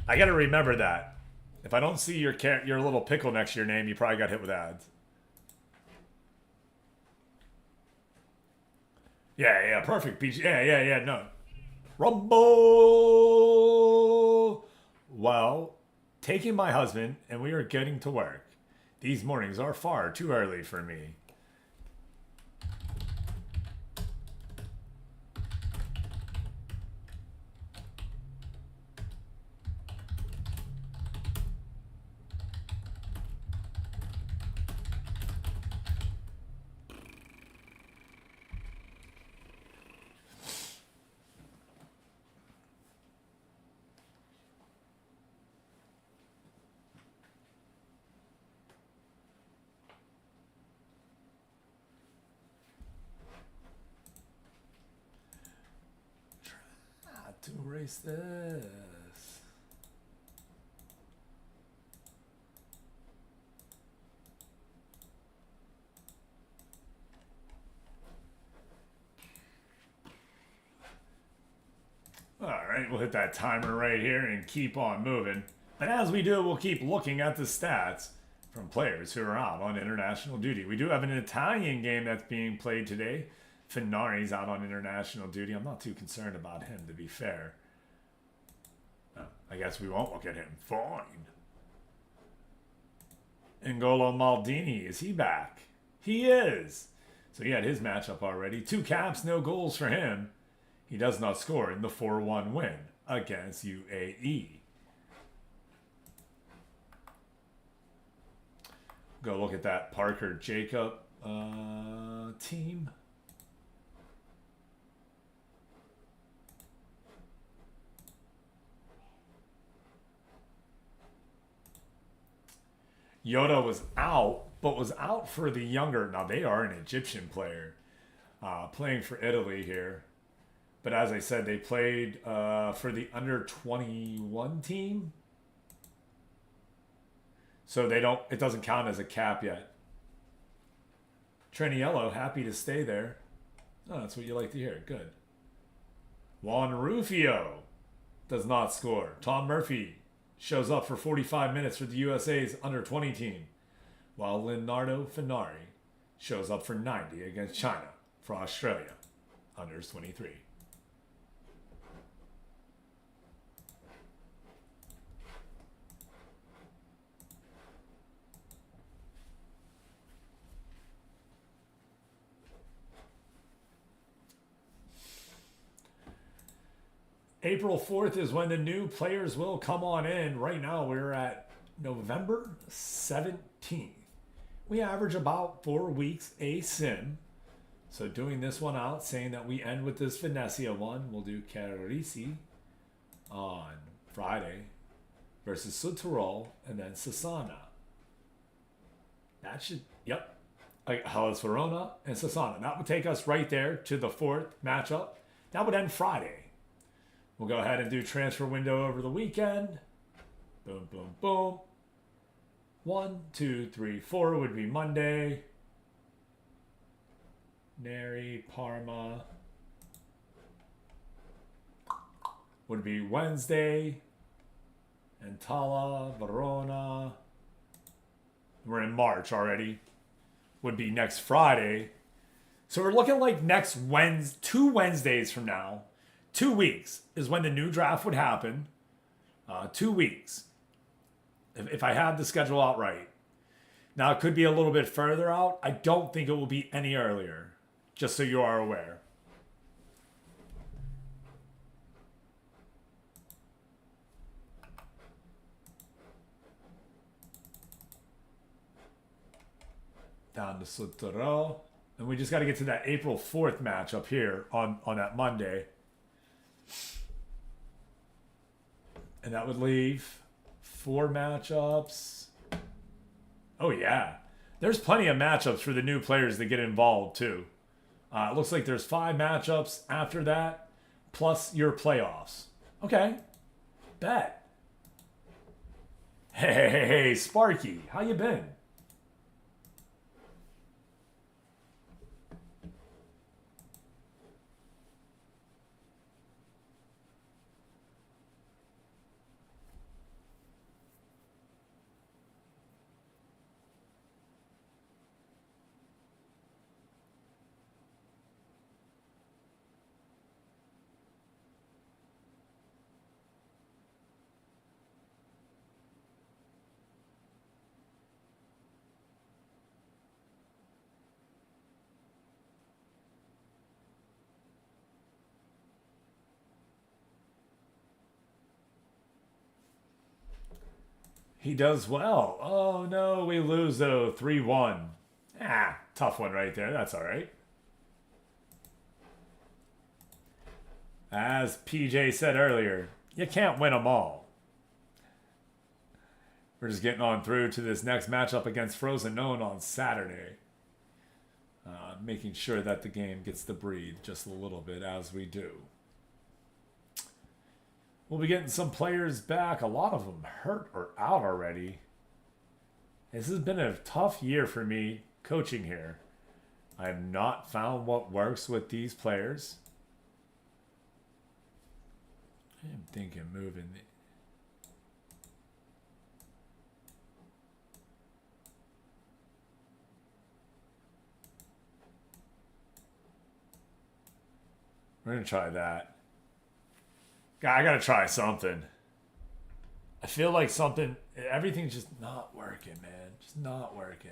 I gotta remember that. If I don't see your little pickle next to your name, you probably got hit with ads. Yeah, perfect, Peach. Yeah, no. Rumble! Well, taking my husband, and we are getting to work. These mornings are far too early for me. To erase this. All right, we'll hit that timer right here and keep on moving. And as we do, we'll keep looking at the stats from players who are out on international duty. We do have an Italian game that's being played today. Finari's out on international duty. I'm not too concerned about him, to be fair. I guess we won't look at him. Fine. N'Golo Maldini, is he back? He is. So he had his matchup already. 2 caps, no goals for him. He does not score in the 4-1 win against UAE. Go look at that Parker Jacob team. Yoda was out, but was out for the younger. Now, they are an Egyptian player playing for Italy here. But as I said, they played for the under-21 team. So it doesn't count as a cap yet. Treniello, happy to stay there. Oh, that's what you like to hear. Good. Juan Rufio does not score. Tom Murphy shows up for 45 minutes for the USA's under-20 team, while Leonardo Finari shows up for 90 against China for Australia, under-23. April 4th is when the new players will come on in. Right now, we're at November 17th. We average about 4 weeks a sim. So doing this one out, saying that we end with this Venezia one, we'll do Carisi on Friday versus Südtirol and then Sassana. That should, yep. Like Hellas Verona and Sassana. That would take us right there to the 4th matchup. That would end Friday. We'll go ahead and do transfer window over the weekend. Boom, boom, boom. 1, 2, 3, 4 would be Monday. Neri, Parma. Would be Wednesday. Antala, Verona. We're in March already. Would be next Friday. So we're looking like next Wednesday, 2 Wednesdays from now. 2 weeks is when the new draft would happen. 2 weeks. If I had the schedule out right. Now, it could be a little bit further out. I don't think it will be any earlier. Just so you are aware. Down to Südtirol. And we just got to get to that April 4th match up here on that Monday. And that would leave 4 matchups. Oh, yeah. There's plenty of matchups for the new players that get involved, too. It looks like there's 5 matchups after that, plus your playoffs. Okay. Bet. Hey, Sparky. How you been? He does well. Oh, no, we lose, though. 3-1. Tough one right there. That's all right. As PJ said earlier, you can't win them all. We're just getting on through to this next matchup against Frozen Known on Saturday. Making sure that the game gets to breathe just a little bit as we do. We'll be getting some players back. A lot of them hurt or out already. This has been a tough year for me coaching here. I have not found what works with these players. I am thinking moving the... We're going to try that. I got to try something. I feel like everything's just not working, man. Just not working.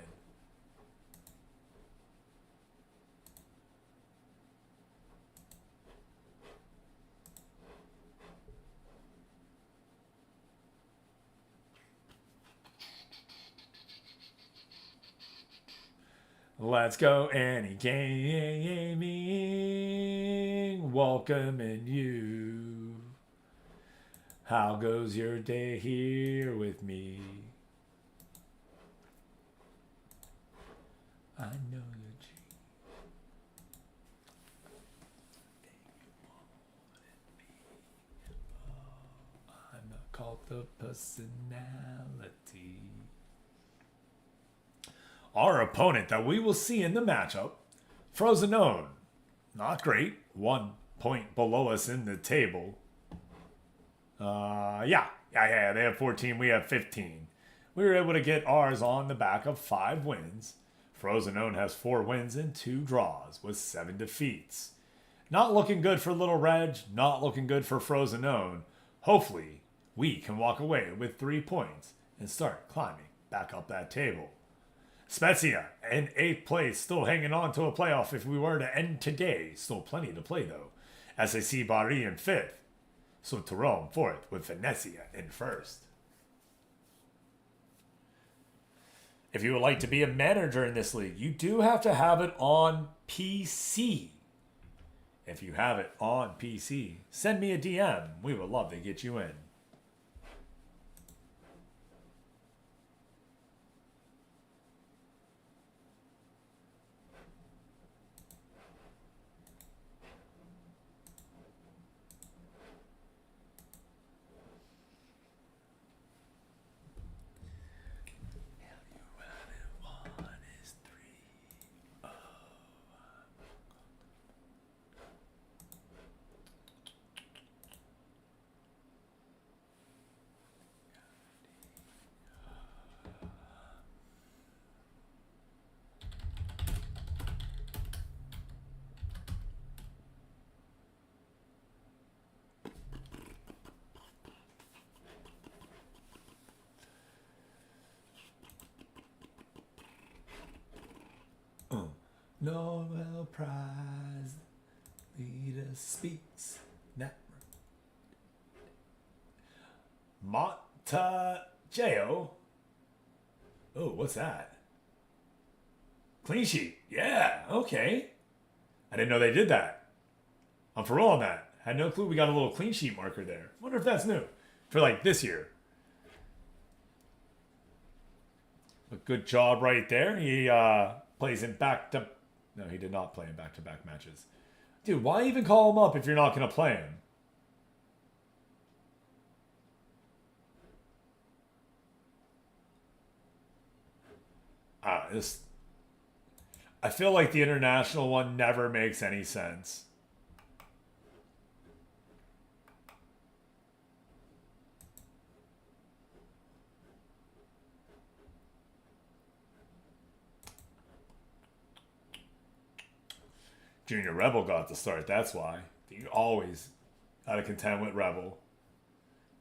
Let's go any gaming, welcoming you. How goes your day here with me? I know your dream. I'm a cult of personality. Our opponent that we will see in the matchup, Frozen Known. Not great. 1 point below us in the table. Yeah. They have 14. We have 15. We were able to get ours on the back of 5 wins. Frozen Known has 4 wins and 2 draws with 7 defeats. Not looking good for Little Reg. Not looking good for Frozen Known. Hopefully, we can walk away with 3 points and start climbing back up that table. Spezia in 8th place, still hanging on to a playoff if we were to end today. Still plenty to play though. SAC Bari in 5th. Sotterone 4th with Venezia in 1st. If you would like to be a manager in this league, you do have to have it on PC. If you have it on PC, send me a DM. We would love to get you in. Nobel Prize leader speaks. Montajeo. Oh, what's that? Clean sheet. Yeah, okay. I didn't know they did that. I'm for real on that. Had no clue we got a little clean sheet marker there. Wonder if that's new. for like this year. A good job right there. He plays in back-to... No, he did not play in back-to-back matches. Dude, why even call him up if you're not going to play him? I feel like the international one never makes any sense. Junior Rebel got the start, that's why. You always got to contend with Rebel.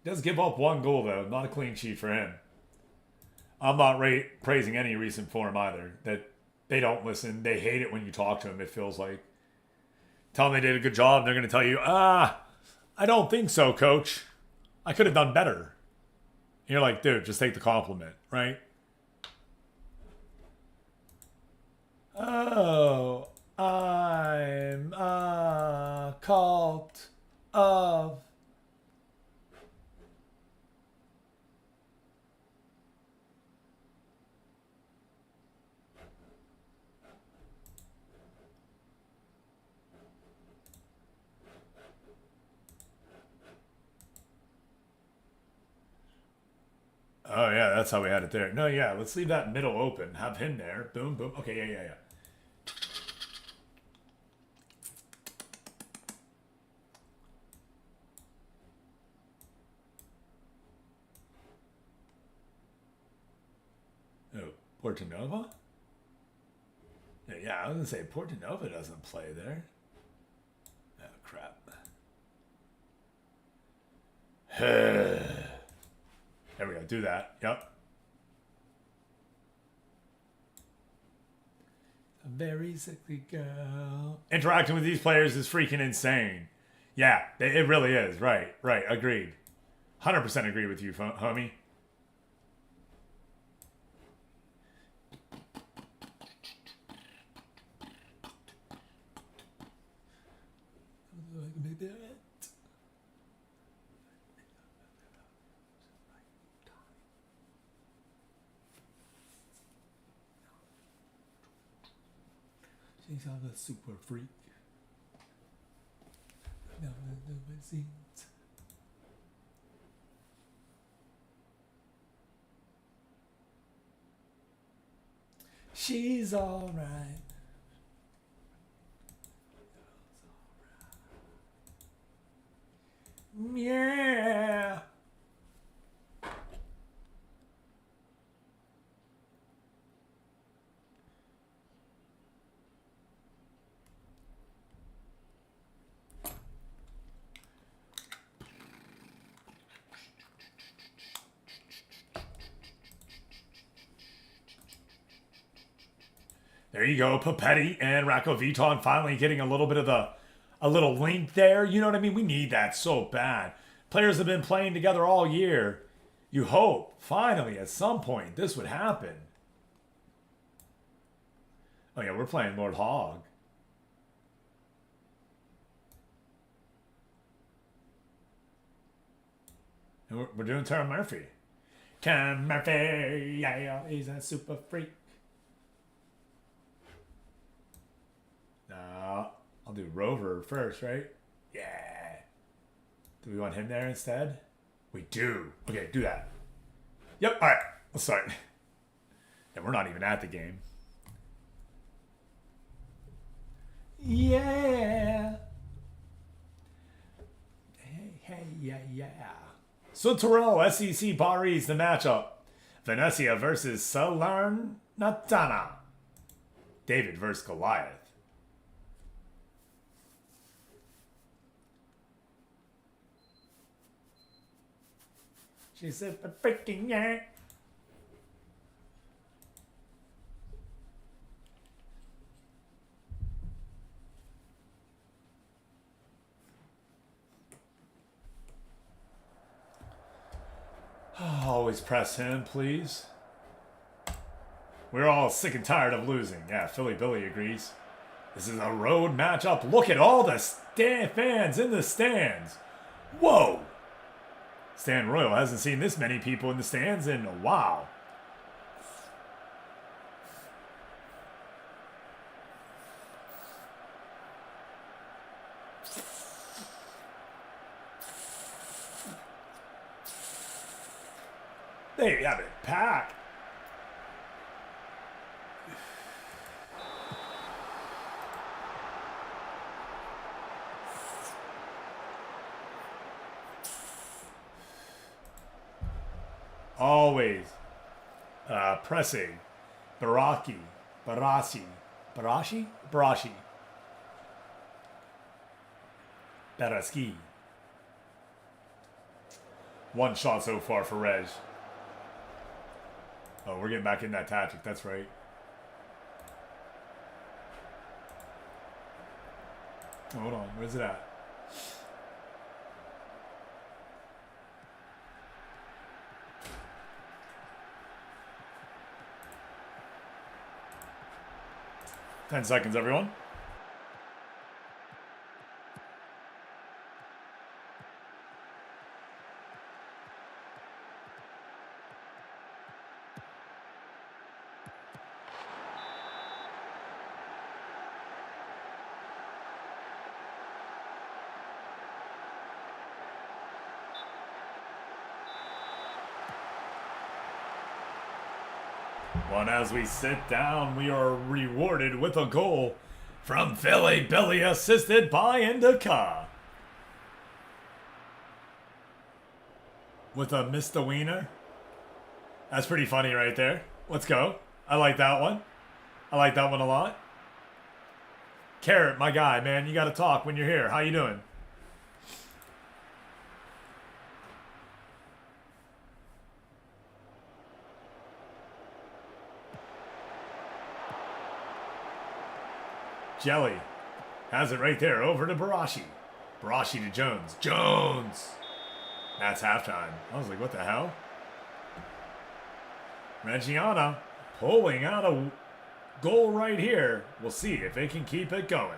He does give up one goal, though. Not a clean sheet for him. I'm not praising any recent form either. That they don't listen. They hate it when you talk to them, it feels like. Tell them they did a good job, and they're going to tell you, I don't think so, coach. I could have done better. And you're like, dude, just take the compliment, right? Oh, I'm a cult of... Oh, yeah, that's how we had it there. No, yeah, let's leave that middle open. Have him there. Boom, boom. Okay, yeah. Oh, Portanova? Yeah, I was going to say, Portanova doesn't play there. Oh, crap. There we go. Do that. Yep. A very sickly girl. Interacting with these players is freaking insane. Yeah, it really is. Right. Agreed. 100% agree with you, homie. She's on the super freak. Now I know my scenes. She's alright. Yeah. There you go, Papetti and Rakoviton finally getting a little bit of a little link there. You know what I mean? We need that so bad. Players have been playing together all year. You hope, finally, at some point, this would happen. Oh yeah, we're playing Lord Hog. And we're doing Tara Murphy. Cam Murphy, yeah, he's a super freak. I'll do Rover first, right? Yeah. Do we want him there instead? We do. Okay, do that. Yep, all right. Let's start. And we're not even at the game. Yeah. Hey, yeah. So Terrell, SEC Paris, the matchup. Venezia versus Salernitana. David versus Goliath. She said, freaking yeah. Always press him, please. We're all sick and tired of losing. Yeah, Philly Billy agrees. This is a road matchup. Look at all the fans in the stands. Whoa. Stan Royal hasn't seen this many people in the stands in a while. They have it packed. Always pressing. Barashi. Baraski. One shot so far for Reg. Oh, we're getting back in that tactic. That's right. Hold on. Where's it at? Ten seconds, everyone. One as we sit down, we are rewarded with a goal from Philly Billy, assisted by Indica. With a Mr. Wiener. That's pretty funny right there. Let's go. I like that one. I like that one a lot. Carrot, my guy, man. You got to talk when you're here. How you doing? Jelly has it right there over to Barashi. Barashi to Jones. Jones! That's halftime. I was like, what the hell? Reggiana pulling out a goal right here. We'll see if they can keep it going.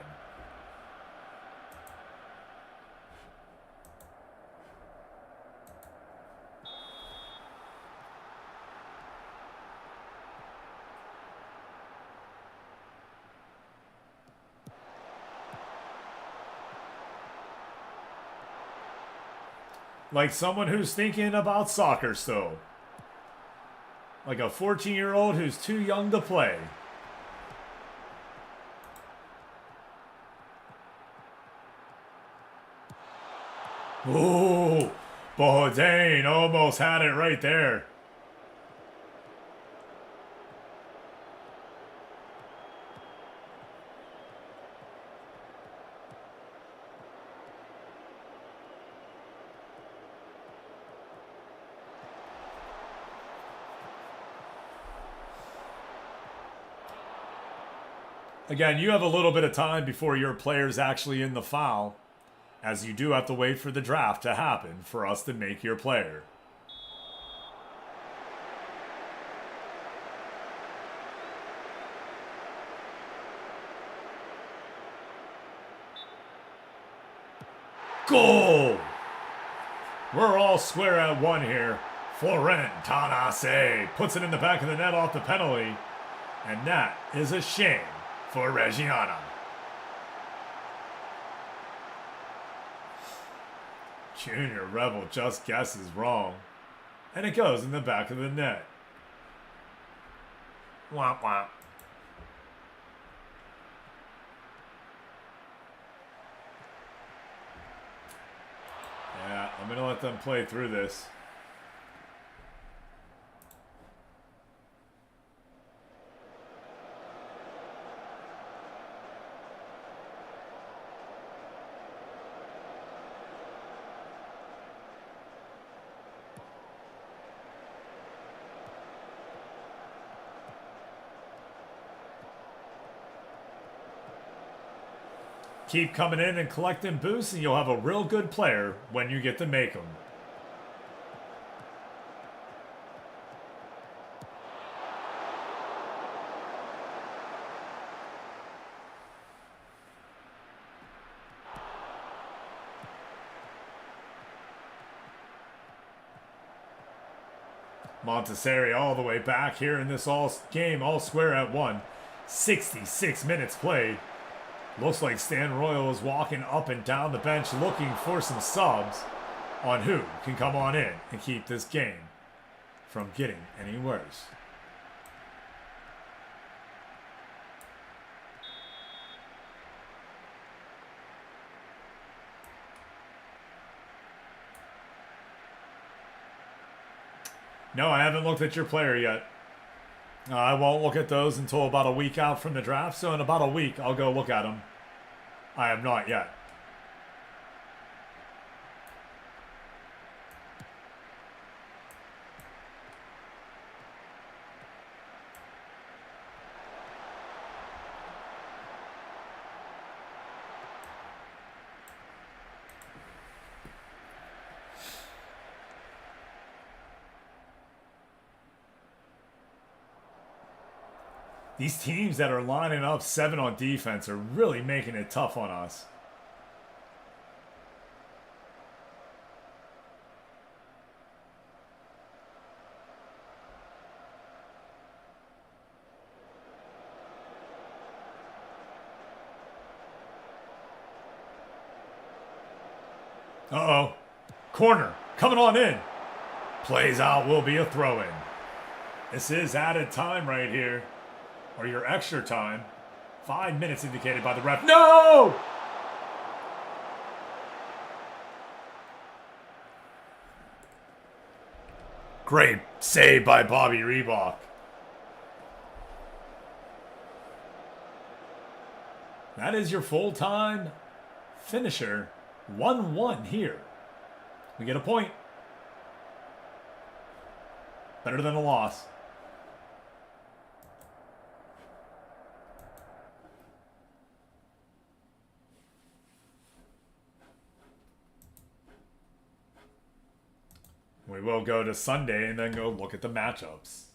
Like someone who's thinking about soccer still. Like a 14-year-old who's too young to play. Ooh, Bourdain almost had it right there. Again, you have a little bit of time before your player's actually in the foul, as you do have to wait for the draft to happen for us to make your player. Goal! We're all square at one here. Florent Tanase puts it in the back of the net off the penalty, and that is a shame for Reggiana. Junior Rebel just guesses wrong, and it goes in the back of the net. Womp womp. Yeah, I'm gonna let them play through this. Keep coming in and collecting boosts, and you'll have a real good player when you get to make them. Montessori all the way back here in this game, all square at one. 66 minutes played. Looks like Stan Royal is walking up and down the bench looking for some subs on who can come on in and keep this game from getting any worse. No, I haven't looked at your player yet. I won't look at those until about a week out from the draft, so in about a week, I'll go look at them. I have not yet. These teams that are lining up 7 on defense are really making it tough on us. Uh-oh. Corner. Coming on in. Plays out will be a throw-in. This is added time right here. Or your extra time. 5 minutes indicated by the ref. No! Great save by Bobby Reebok. That is your full-time finisher. 1-1 here. We get a point. Better than a loss. We will go to Sunday and then go look at the matchups.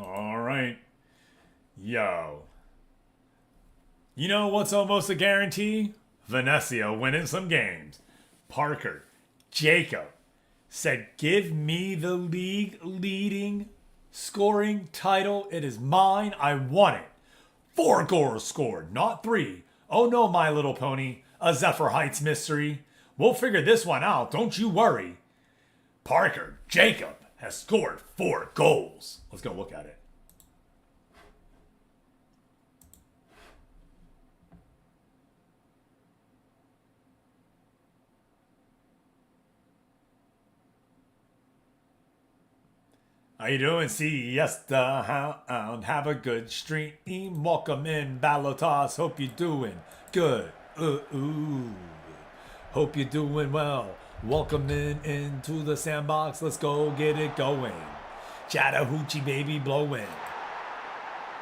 All right. Yo. You know what's almost a guarantee? Venezia winning some games. Parker, Jacob said, give me the league leading scoring title. It is mine. I want it. 4 goals scored, not 3. Oh no, My Little Pony. A Zephyr Heights mystery. We'll figure this one out. Don't you worry. Parker, Jacob has scored 4 goals. Let's go look at it. How you doing? Siesta Hound. Have a good stream. Welcome in, Balotas. Hope you're doing good. Hope you're doing well. Welcome into the sandbox. Let's go get it going. Chattahoochee baby blowing.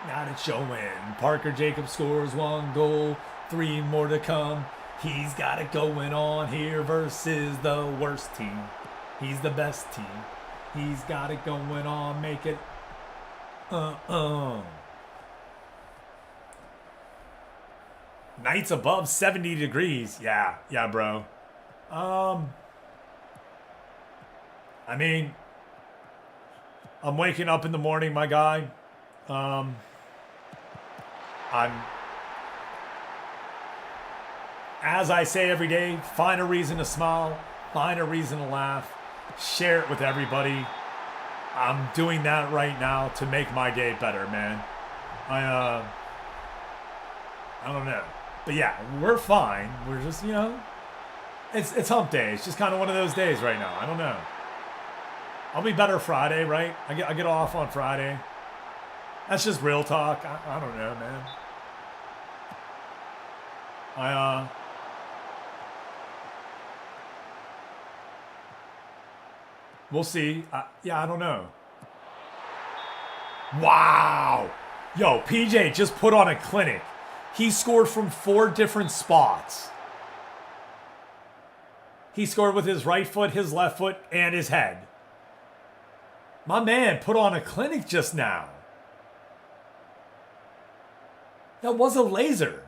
Not it showing. Parker Jacobs scores 1 goal. 3 more to come. He's got it going on here versus the worst team. He's the best team. He's got it going on. Make it. Nights above 70 degrees. Yeah, bro. I mean, I'm waking up in the morning, my guy. As I say every day, find a reason to smile, find a reason to laugh, share it with everybody. I'm doing that right now to make my day better, man. I don't know. But yeah, we're fine. We're just, it's hump day. It's just kind of one of those days right now. I don't know. I'll be better Friday, right? I get off on Friday. That's just real talk. I don't know, man. We'll see. I don't know. Wow. Yo, PJ just put on a clinic. He scored from 4 different spots. He scored with his right foot, his left foot, and his head. My man put on a clinic just now. That was a laser.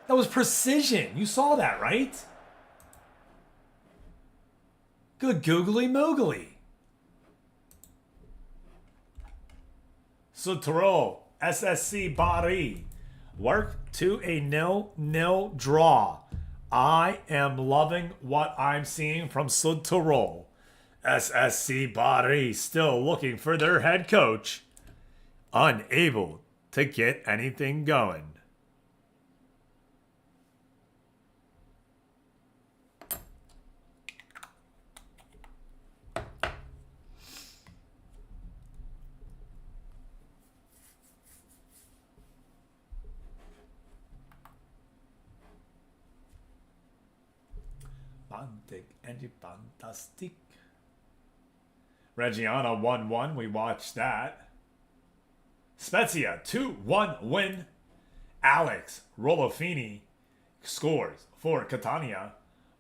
That was precision. You saw that, right? Good googly moogly. Sutro, SSC Bari. Work to a 0-0 draw. I am loving what I'm seeing from Sutro. SSC Bari still looking for their head coach. Unable to get anything going. Fantastic. Reggiana 1-1. We watched that. Spezia 2-1 win. Alex Rolofini scores for Catania,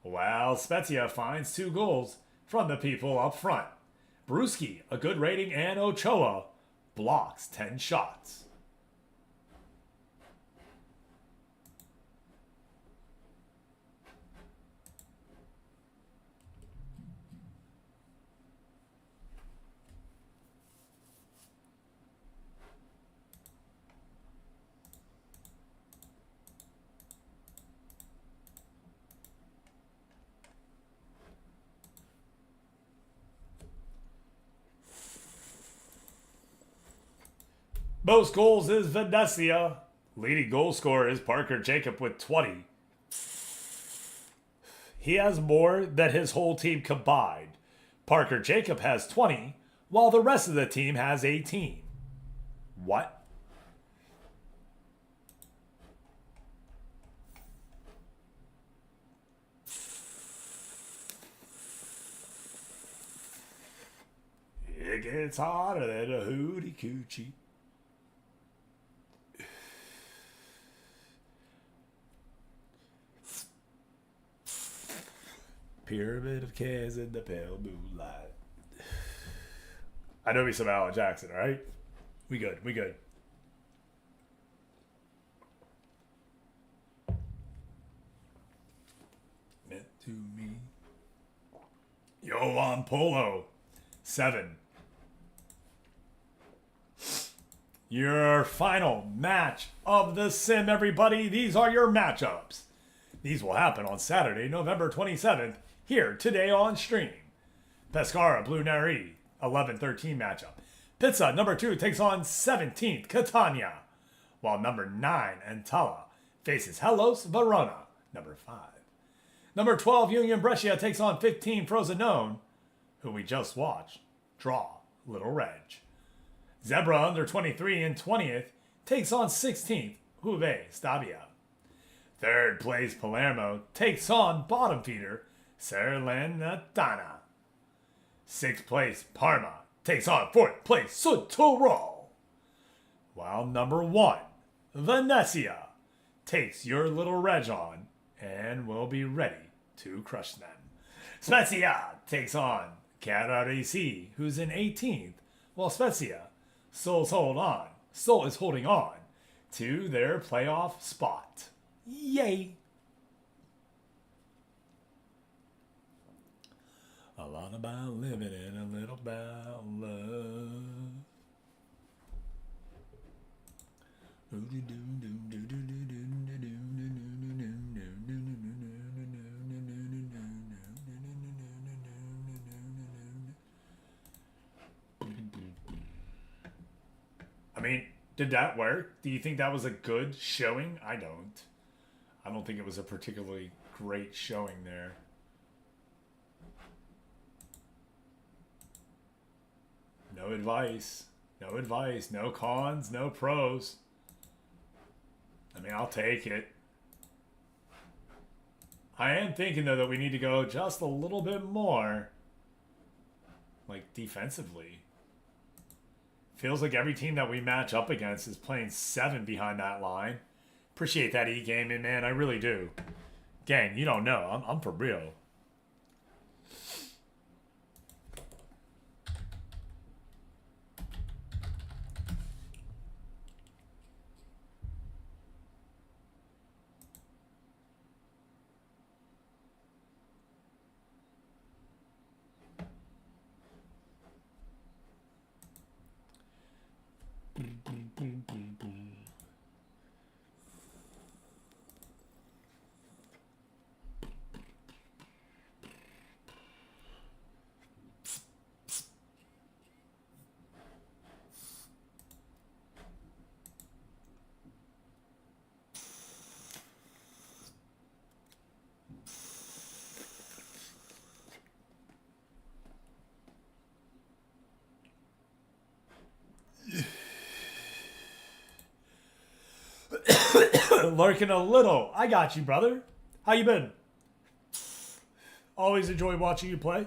while Spezia finds 2 goals from the people up front. Bruschi, a good rating, and Ochoa blocks 10 shots. Most goals is Venezia. Leading goal scorer is Parker Jacob with 20. He has more than his whole team combined. Parker Jacob has 20, while the rest of the team has 18. What? It gets hotter than a hootie coochie. Pyramid of Cares in the pale moonlight. I know me some Alan Jackson, all right? We good. Meant to me. Yoan Polo, 7. Your final match of the sim, everybody. These are your matchups. These will happen on Saturday, November 27th, here today on stream. Pescara, Blue Neri, 11-13 matchup. Pizza, number 2, takes on 17th, Catania. While number 9, Entella, faces Hellos Verona, number 5. Number 12, Union Brescia, takes on 15, Frosinone, who we just watched draw Little Reg. Zebra, under 23 and 20th, takes on 16th, Juve Stabia. Third place, Palermo, takes on bottom feeder, Salernitana. 6th place, Parma, takes on 4th place, Sotoro. While number 1, Venezia, takes your Little Reg on and will be ready to crush them. Spezia takes on Carraresi, who's in 18th, while Spezia still is holding on to their playoff spot. Yay! A lot about living and a little about love. I mean, did that work? Do you think that was a good showing? I don't. I don't think it was a particularly great showing there. No advice. No advice. No cons. No pros. I mean, I'll take it. I am thinking, though, that we need to go just a little bit more, like, defensively. Feels like every team that we match up against is playing 7 behind that line. Appreciate that e-gaming, man. I really do. Gang, you don't know. I'm for real. Lurking a little. I got you, brother. How you been? Always enjoy watching you play.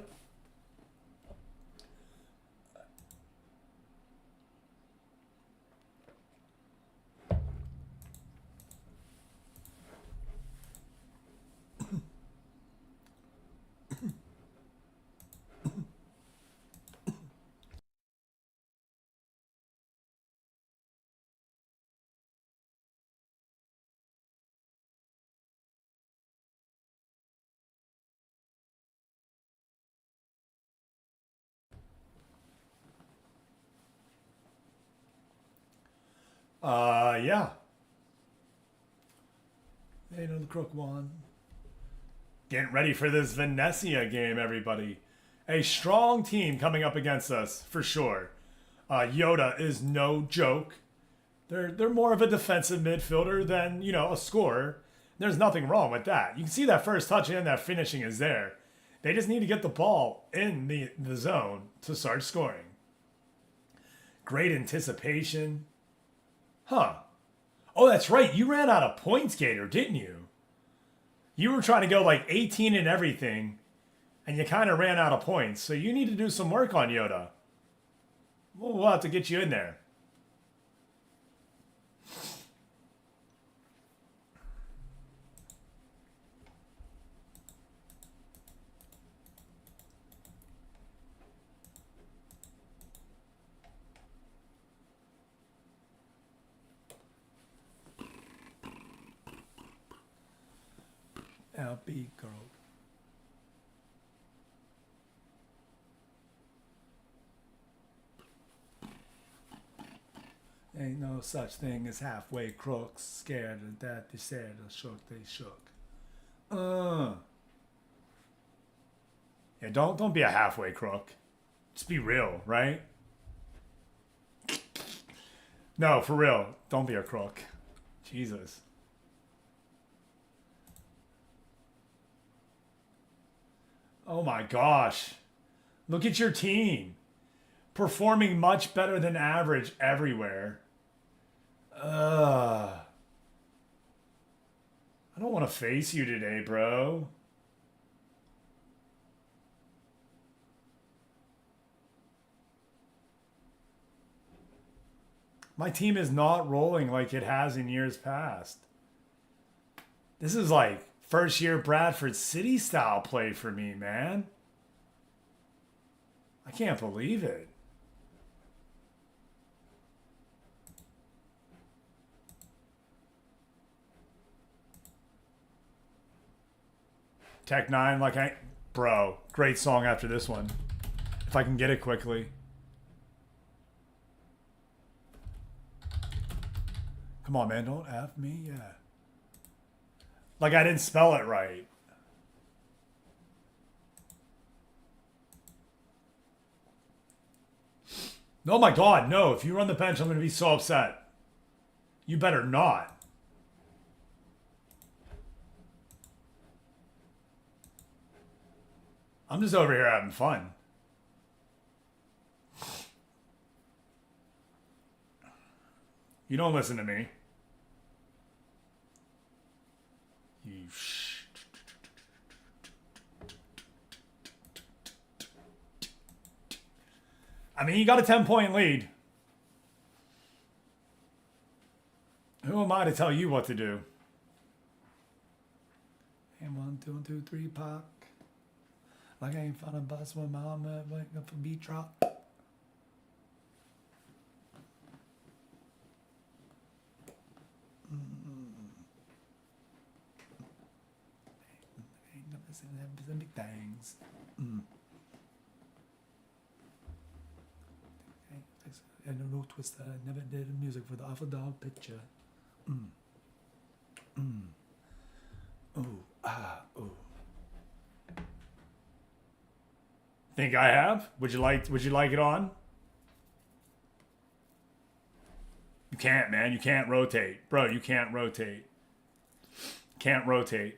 Yeah. Hey, no, the crook won. Getting ready for this Venezia game, everybody. A strong team coming up against us, for sure. Yoda is no joke. They're more of a defensive midfielder than, you know, a scorer. There's nothing wrong with that. You can see that first touch and that finishing is there. They just need to get the ball in the zone to start scoring. Great anticipation. Huh. Oh, that's right. You ran out of points, Gator, didn't you? You were trying to go like 18 and everything, and you kind of ran out of points. So you need to do some work on Yoda. We'll have to get you in there. LB girl. Ain't no such thing as halfway crooks. Scared of that they said or shook they shook. Yeah, don't be a halfway crook. Just be real, right? No, for real. Don't be a crook. Jesus. Oh my gosh. Look at your team. Performing much better than average everywhere. I don't want to face you today, bro. My team is not rolling like it has in years past. This is like first year Bradford City style play for me, man. I can't believe it. Tech 9, like bro, great song after this one. If I can get it quickly. Come on, man, don't F me, yeah. Like I didn't spell it right. Oh my God, no. If you run the bench, I'm going to be so upset. You better not. I'm just over here having fun. You don't listen to me. You I mean, you got a 10-point lead. am I to tell you what to do? And 1, 2, 1, 2, 3, pop. Like I ain't found a bus when my mom went up for beat drop. Ain't never seen them big things. And a no twister. I never did music for the awful dog picture. Ooh, ah, ooh. Think I have? Would you like it on? You can't, man. You can't rotate. Bro, you can't rotate. Can't rotate.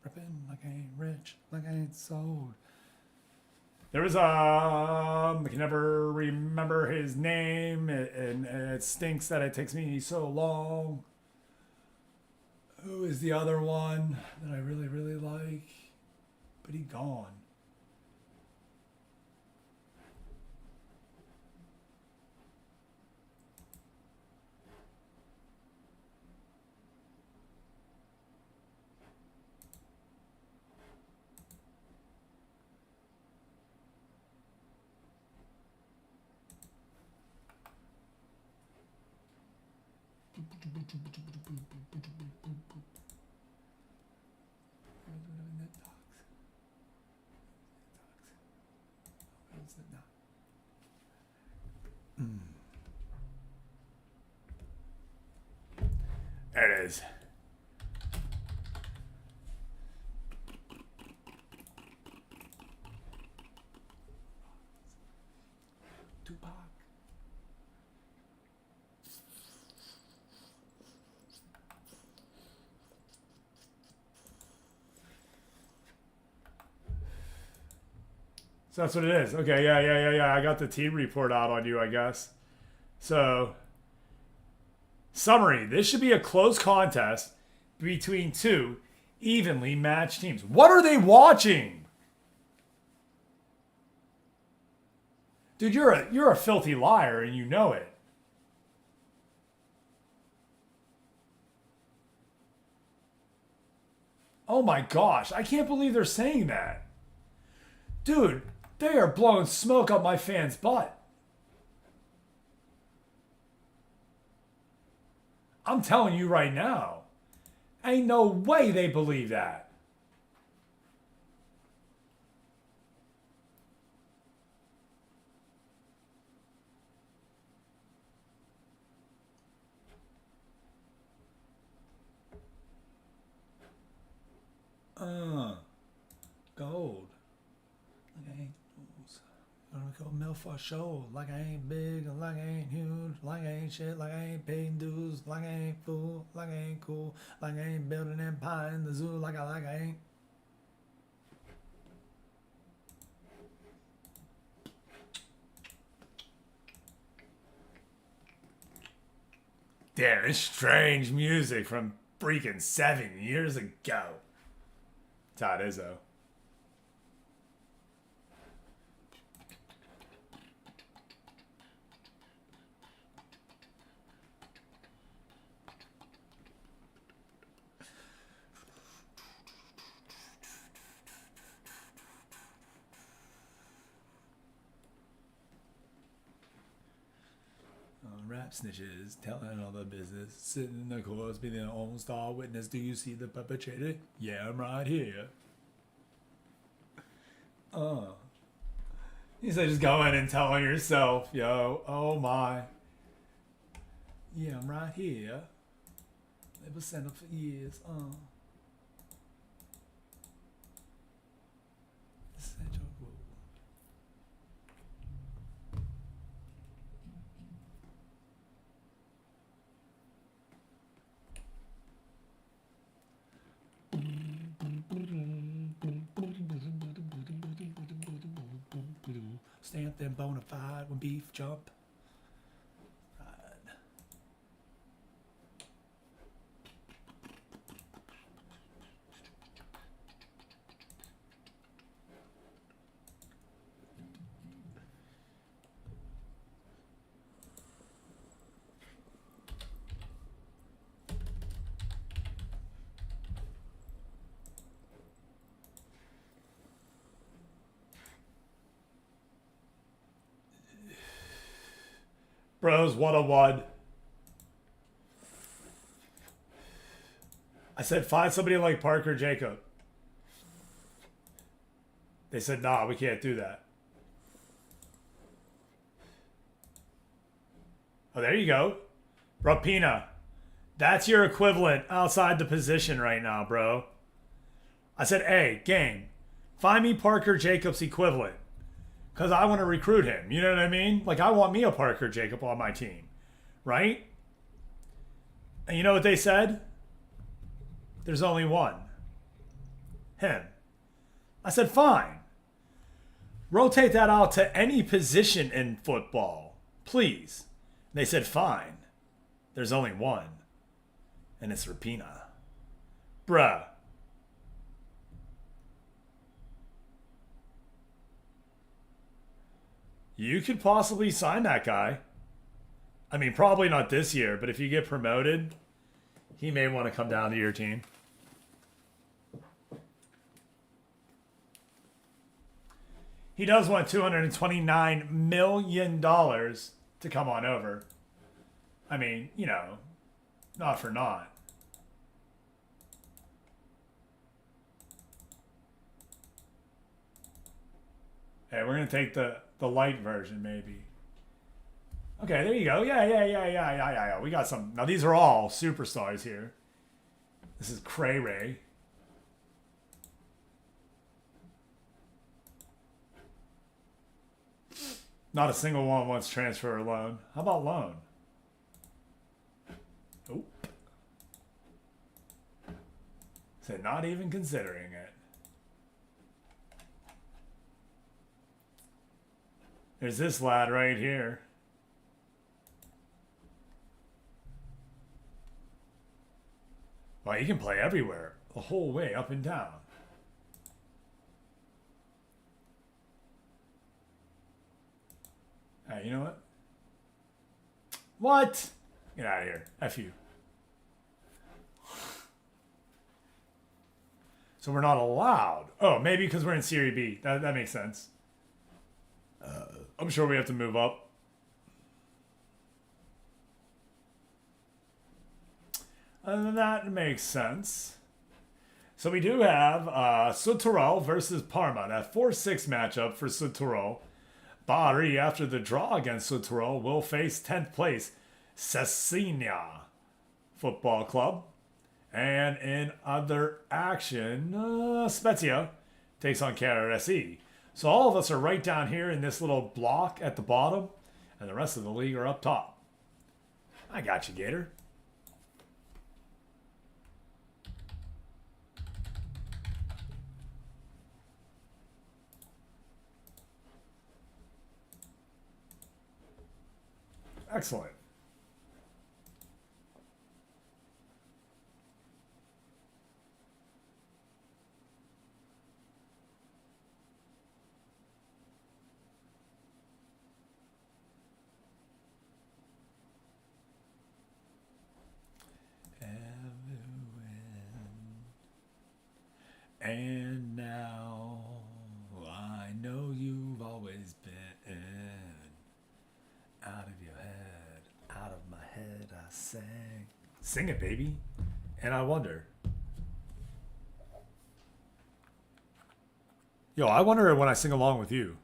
Ripping like I ain't rich, like I ain't sold. There was I can never remember his name, and it stinks that it takes me so long. Who is the other one that I really, really like? But he gone. There it is. Tupac. So that's what it is. Okay, yeah. I got the team report out on you, I guess. So, summary. This should be a close contest between two evenly matched teams. What are they watching? Dude, you're a filthy liar and you know it. Oh my gosh, I can't believe they're saying that. Dude, they are blowing smoke up my fan's butt. I'm telling you right now. Ain't no way they believe that. Gold. Like I ain't gonna go mill for show. Like I ain't big, like I ain't huge, like I ain't shit, like I ain't paying dues, like I ain't fool, like I ain't cool, like I ain't building an empire in the zoo, like I ain't. Damn, it's strange music from freaking 7 years ago. That's how it is, though. Rap snitches telling all the business, sitting in the courts, being their own star witness. Do you see the perpetrator? Yeah, I'm right here. You said just go in and tell on yourself, yo. Oh my. Yeah, I'm right here. They were sent up for years. Essential rule. Stamp them bona fide when beef jump. Bros, what a wad. I said, find somebody like Parker Jacob. They said, nah, we can't do that. Oh, there you go. Rapina. That's your equivalent outside the position right now, bro. I said, hey, game, find me Parker Jacobs equivalent. Because I want to recruit him. You know what I mean? Like, I want me a Parker Jacob on my team. Right? And you know what they said? There's only one. Him. I said, fine. Rotate that out to any position in football. Please. They said, fine. There's only one. And it's Rapina. Bruh. You could possibly sign that guy. I mean, probably not this year, but if you get promoted, he may want to come down to your team. He does want $229 million to come on over. I mean, you know, not for naught. Hey, we're going to take the light version, maybe. Okay, there you go. Yeah. We got some. Now, these are all superstars here. This is Cray Ray. Not a single one wants transfer or loan. How about loan? Nope. Said not even considering it. There's this lad right here. Well, he can play everywhere, the whole way up and down. Hey, you know what? What? Get out of here. F you. So we're not allowed. Oh, maybe because we're in Serie B. That makes sense. I'm sure we have to move up. That makes sense. So we do have Südtirol versus Parma. That 4-6 matchup for Südtirol. Bari, after the draw against Südtirol, will face 10th place Cesena Football Club. And in other action, Spezia takes on KRSE. So all of us are right down here in this little block at the bottom, and the rest of the league are up top. I got you, Gator. Excellent. And now I know you've always been out of your head, out of my head I sang. Sing it, baby. And I wonder. Yo, I wonder when I sing along with you.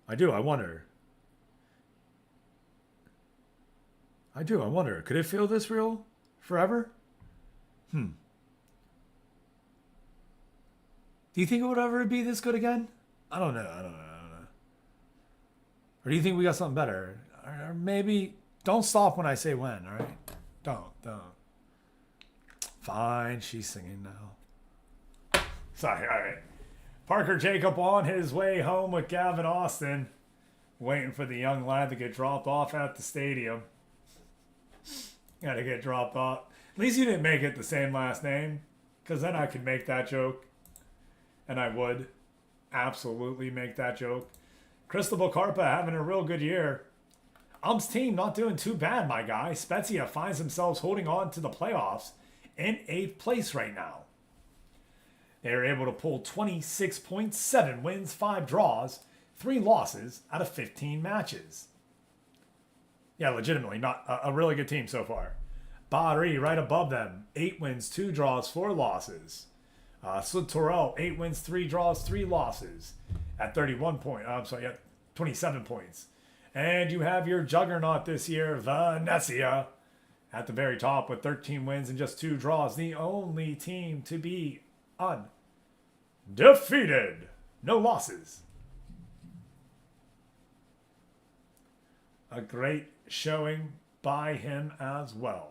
I do, I wonder. I wonder. Could it feel this real forever? Do you think it would ever be this good again? I don't know. Or do you think we got something better? Or maybe don't stop when I say when, all right? Don't. Fine, she's singing now. Sorry, all right. Parker Jacob on his way home with Gavin Austin, waiting for the young lad to get dropped off at the stadium. Got to get dropped off. At least you didn't make it the same last name, because then I could make that joke. And I would absolutely make that joke. Cristobal Carpa having a real good year. Um's team not doing too bad, my guy. Spezia finds themselves holding on to the playoffs in 8th place right now. They are able to pull 26.7 wins, 5 draws, 3 losses out of 15 matches. Yeah, legitimately, not a really good team so far. Bari right above them, 8 wins, 2 draws, 4 losses. Sud Torel, 8 wins, 3 draws, 3 losses at 27 points. And you have your juggernaut this year, Venezia, at the very top with 13 wins and just 2 draws. The only team to be undefeated. No losses. A great showing by him as well.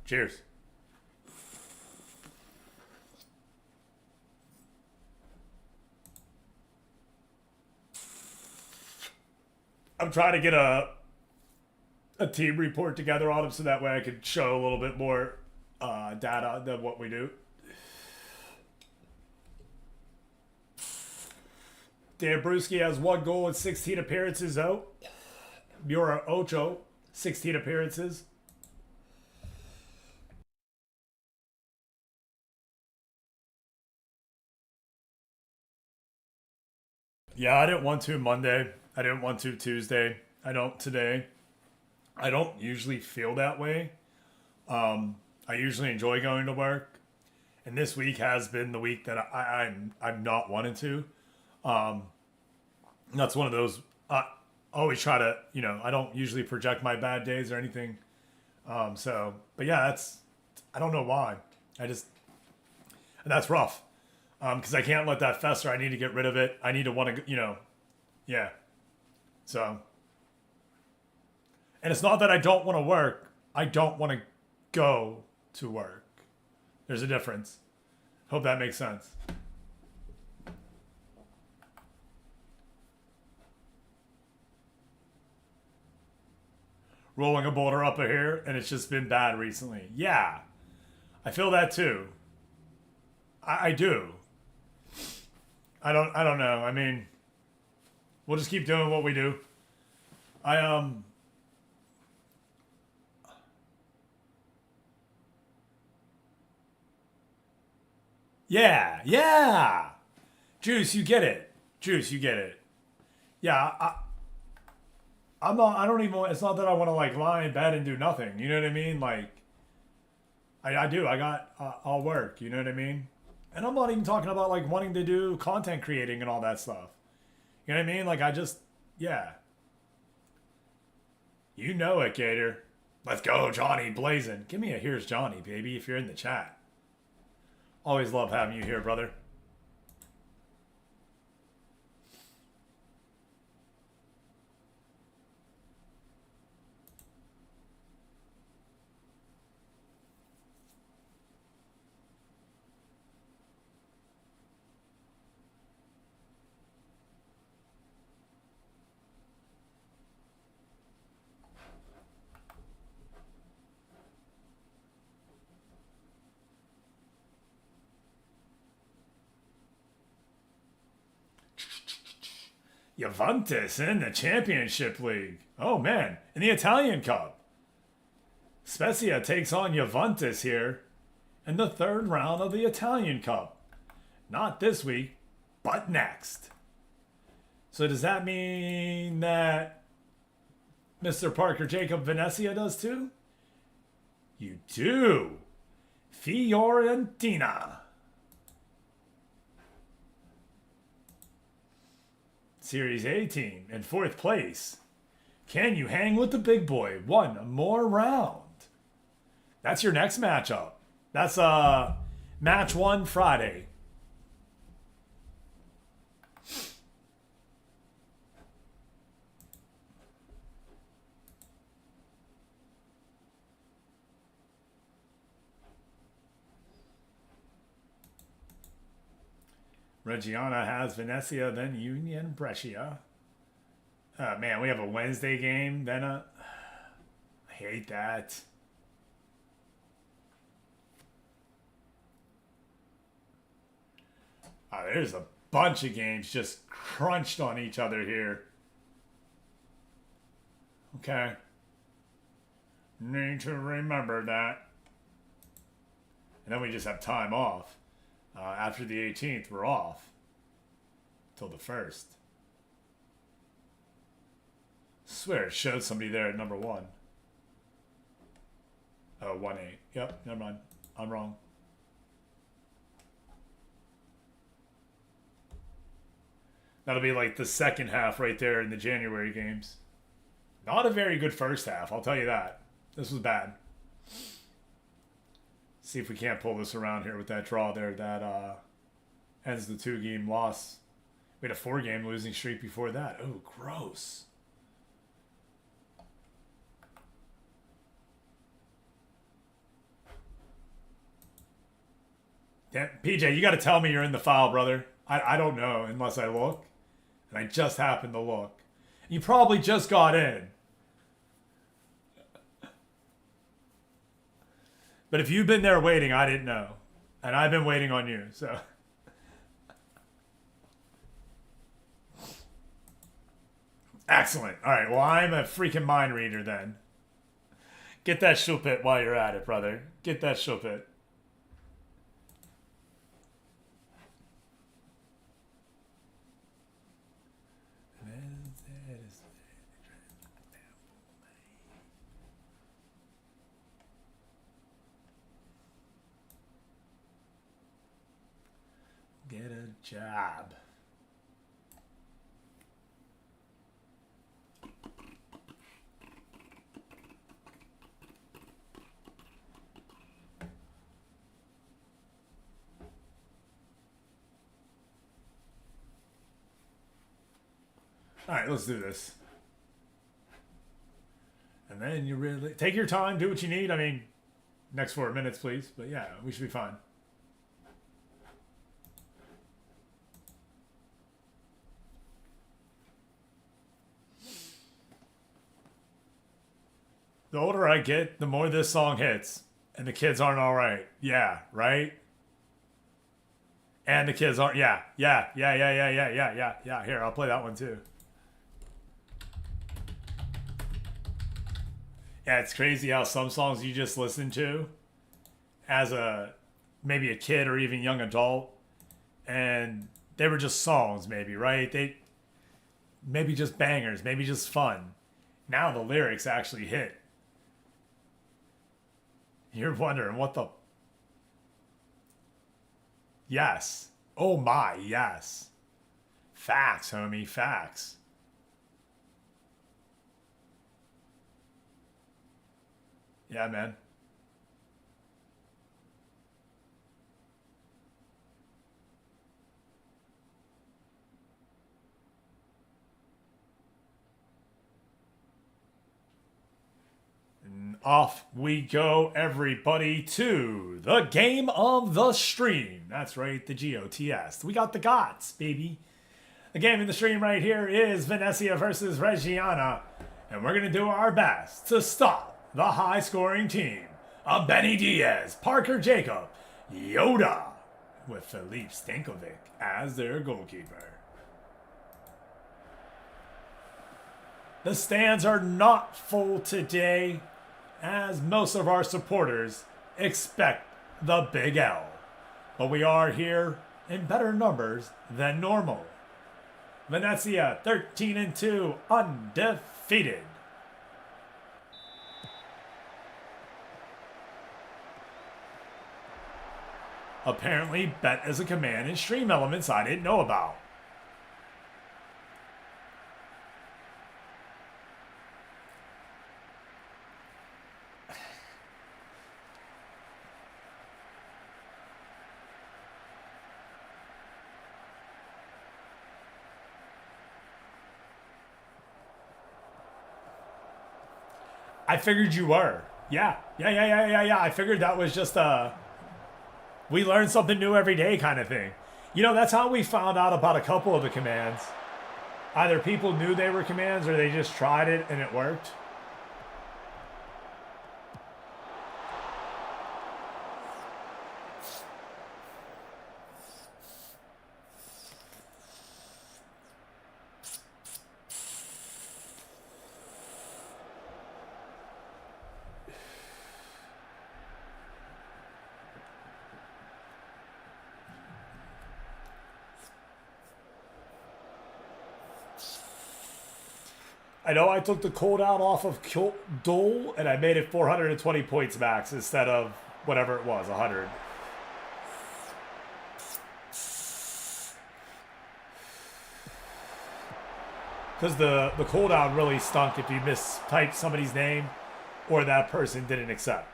Cheers. I'm trying to get a team report together on them so that way I could show a little bit more data than what we do. Dan Bruschi has 1 goal in 16 appearances, though. Mura Ocho, 16 appearances. Yeah, I didn't want to Monday. I didn't want to Tuesday. I don't today. I don't usually feel that way. I usually enjoy going to work, and this week has been the week that I'm not wanting to. That's one of those. I always try to, I don't usually project my bad days or anything. But yeah, I don't know why. And that's rough. Because I can't let that fester. I need to get rid of it. I need to want to, yeah. So, and it's not that I don't want to work. I don't want to go to work. There's a difference. Hope that makes sense. Rolling a boulder up here, and it's just been bad recently. Yeah, I feel that too. I do. I don't know. I mean, we'll just keep doing what we do. Yeah. Juice, you get it. Yeah, I'm not, I don't even, it's not that I want to like lie in bed and do nothing. You know what I mean? Like, I do. I'll work. You know what I mean? And I'm not even talking about like wanting to do content creating and all that stuff. You know what I mean? Like yeah. You know it, Gator. Let's go, Johnny Blazin'. Give me a here's Johnny, baby, if you're in the chat. Always love having you here, brother. Juventus in the Championship League. Oh, man. In the Italian Cup. Spezia takes on Juventus here in the 3rd round of the Italian Cup. Not this week, but next. So does that mean that Mr. Parker Jacob Venezia does too? You do. Fiorentina. Series A team in 4th place. Can you hang with the big boy? 1 more round. That's your next matchup. That's match 1 Friday. Reggiana has Venezia, then Union Brescia. Oh, man, we have a Wednesday game, then I hate that. There's a bunch of games just crunched on each other here. Okay. Need to remember that. And then we just have time off. After the 18th, we're off. Till the 1st. Swear it showed somebody there at number 1. Oh, 1-8. Yep, never mind. I'm wrong. That'll be like the second half right there in the January games. Not a very good first half, I'll tell you that. This was bad. See if we can't pull this around here with that draw there. That ends the 2-game loss. We had a 4-game losing streak before that. Oh, gross. Damn, PJ, you got to tell me you're in the file, brother. I don't know unless I look. And I just happened to look. You probably just got in. But if you've been there waiting, I didn't know. And I've been waiting on you, so. Excellent. All right, well, I'm a freaking mind reader then. Get that shupit while you're at it, brother. Get that shupit. Get a job. All right, let's do this. And then you really take your time, do what you need. I mean, next 4 minutes, please. But yeah, we should be fine. The older I get, the more this song hits. And the kids aren't all right. Yeah, right? And the kids aren't, yeah. Here, I'll play that one too. Yeah, it's crazy how some songs you just listen to as maybe a kid or even young adult, and they were just songs maybe, right? They maybe just bangers, maybe just fun. Now the lyrics actually hit. You're wondering what the... Yes. Oh my, yes. Facts, homie, facts. Yeah, man. And off we go, everybody, to the game of the stream. That's right, the GOTS. We got the GOTS, baby. The game in the stream right here is Venezia versus Reggiana. And we're going to do our best to stop the high-scoring team of Benny Diaz, Parker Jacob, Yoda, with Filip Stankovic as their goalkeeper. The stands are not full today, as most of our supporters expect the Big L. But we are here in better numbers than normal. Venezia 13-2, undefeated. Apparently, bet is a command in Stream Elements I didn't know about. I figured you were. Yeah. I figured that was just we learn something new every day kind of thing. You know, that's how we found out about a couple of the commands. Either people knew they were commands or they just tried it and it worked. I know I took the cold out off of Dole and I made it 420 points max instead of whatever it was, 100. Because the cooldown really stunk if you mistyped somebody's name or that person didn't accept.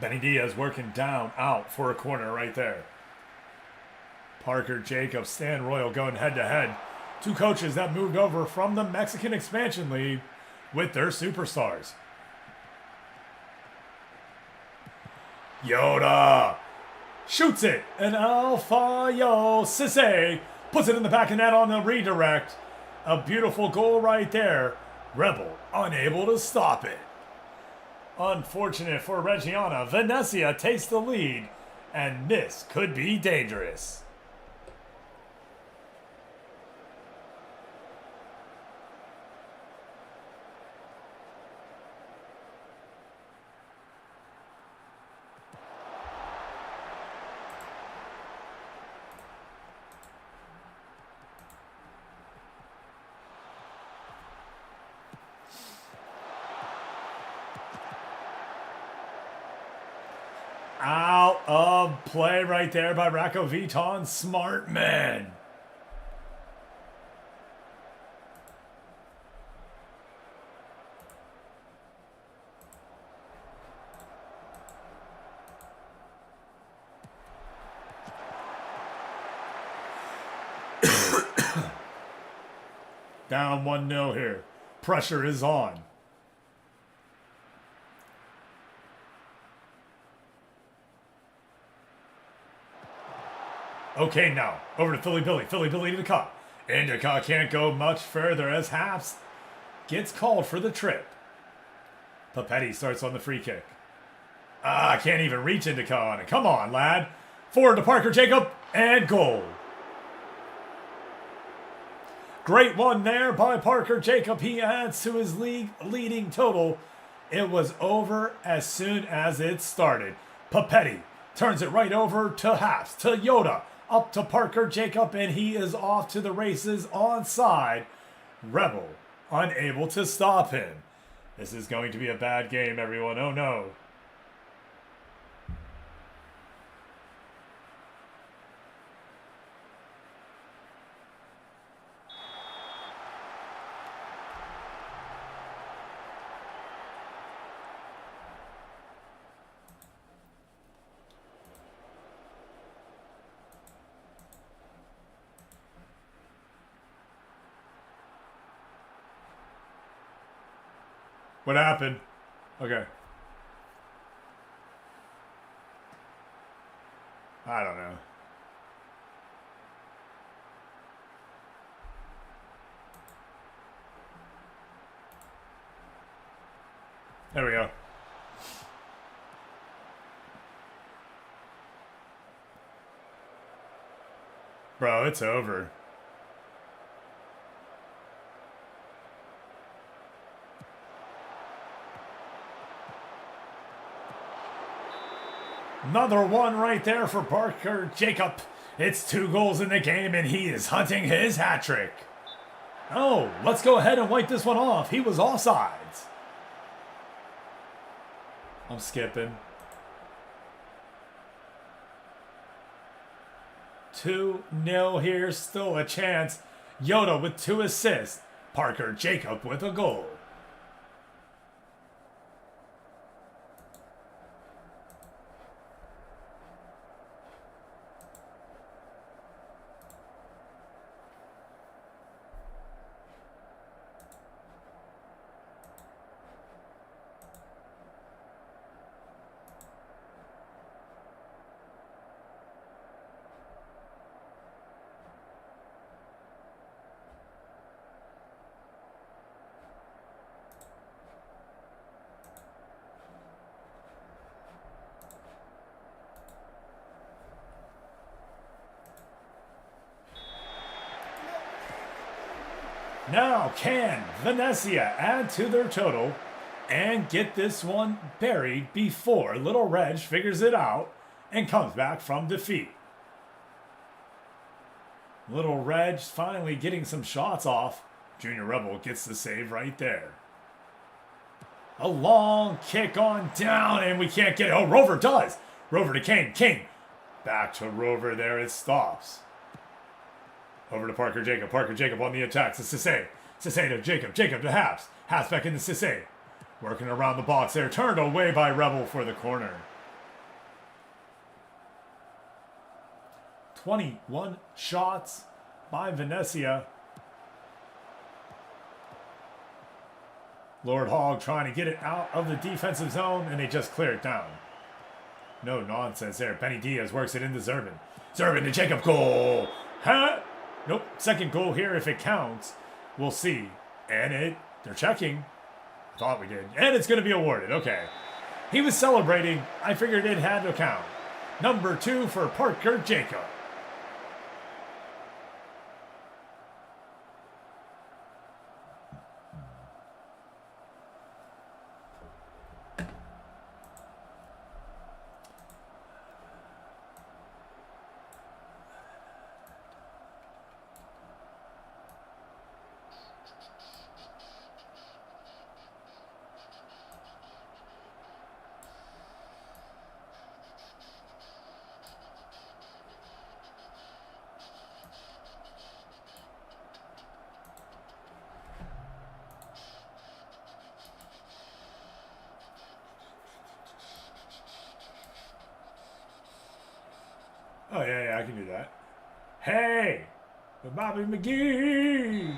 Benny Diaz working down, out for a corner right there. Parker, Jacobs, Stan Royal going head to head. Two coaches that moved over from the Mexican Expansion League with their superstars. Yoda shoots it, and Alfayo Cisse puts it in the back of net on the redirect. A beautiful goal right there. Rebel unable to stop it. Unfortunate for Reggiana, Venezia takes the lead, and this could be dangerous. Out of play right there by Racco Viton. Smart man. Down 1-0 here. Pressure is on. Okay, now, over to Philly Billy. Philly Billy to the cup. Indica can't go much further as Haps gets called for the trip. Papetti starts on the free kick. Can't even reach Indica on it. Come on, lad. Forward to Parker Jacob, and goal. Great one there by Parker Jacob. He adds to his league leading total. It was over as soon as it started. Papetti turns it right over to Haps, to Yoda. Up to Parker Jacob, and he is off to the races onside. Rebel unable to stop him. This is going to be a bad game, everyone. Oh no. What happened? Okay. I don't know. There we go. Bro, it's over. Another one right there for Parker Jacob. It's 2 goals in the game, and he is hunting his hat trick. Oh, let's go ahead and wipe this one off. He was offsides. I'm skipping. 2-0 here, still a chance. Yoda with 2 assists. Parker Jacob with a goal. Now can Venezia add to their total? and get this one buried before Little Reg figures it out and comes back from defeat. Little Reg finally getting some shots off. Junior Rebel gets the save right there. A long kick on down, and we can't get it. Oh, Rover does. Rover to Kane. Kane. Back to Rover. There it stops. Over to Parker Jacob. Parker Jacob on the attack to Cisse. Cisse to Jacob. Jacob to Haps. Haps back into Cisse. Working around the box there. Turned away by Rebel for the corner. 21 shots by Venezia. Lord Hogg trying to get it out of the defensive zone, and they just clear it down. No nonsense there. Benny Diaz works it into Zerbin. Zerbin to Jacob. Goal. Huh? Nope. Second goal here if it counts. We'll see. And they're checking. Thought we did. And it's going to be awarded. Okay. He was celebrating. I figured it had to count. Number 2 for Parker Jacob. Oh, yeah, I can do that. Hey! Bobby McGee!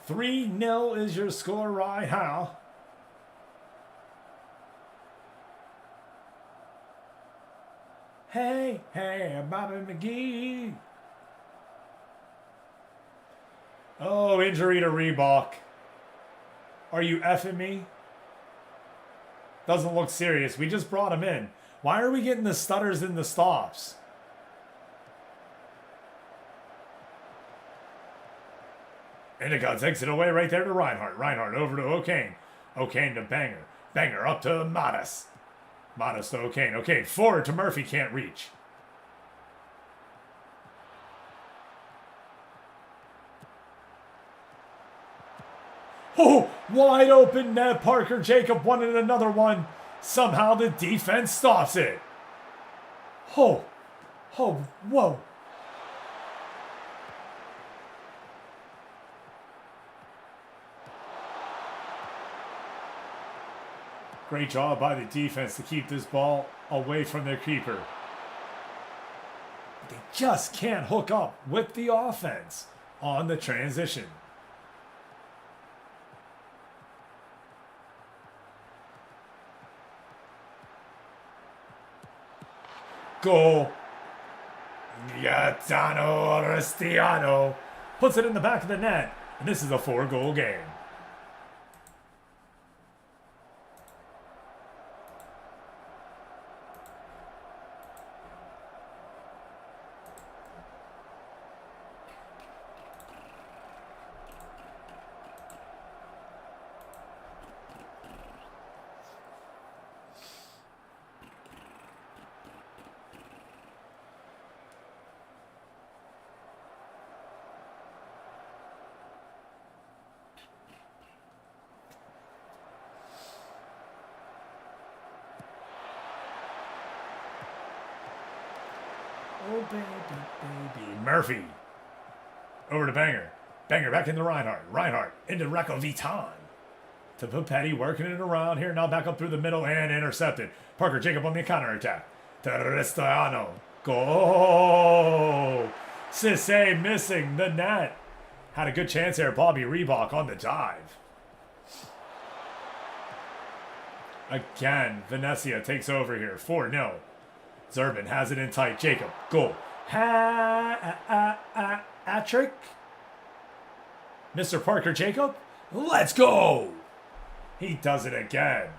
"3-0 is your score right now. Hey, Bobby McGee! Oh, injury to Reebok. Are you effing me? Doesn't look serious. We just brought him in. Why are we getting the stutters and the stops? Endicott takes it away right there to Reinhardt. Reinhardt over to O'Kane. O'Kane to Banger. Banger up to Mattis. Mattis to O'Kane. O'Kane forward to Murphy. Can't reach. Oh, wide open net. Parker Jacob wanted another one. Somehow the defense stops it. Oh, whoa. Great job by the defense to keep this ball away from their keeper. They just can't hook up with the offense on the transition. Goal. Gaetano Arestiano puts it in the back of the net, and this is a 4-goal game. Oh, baby. Murphy. Over to Banger. Banger back into Reinhardt. Reinhardt into Recco Vitan. To Papetti working it around here. Now back up through the middle and intercepted. Parker Jacob on the counterattack. To Restiano. Goal. Cisse missing the net. Had a good chance there. Bobby Reebok on the dive. Again, Venezia takes over here. 4-0. Zerbin has it in tight. Jacob. Goal. Hat-trick. Mr. Parker Jacob. Let's go. He does it again.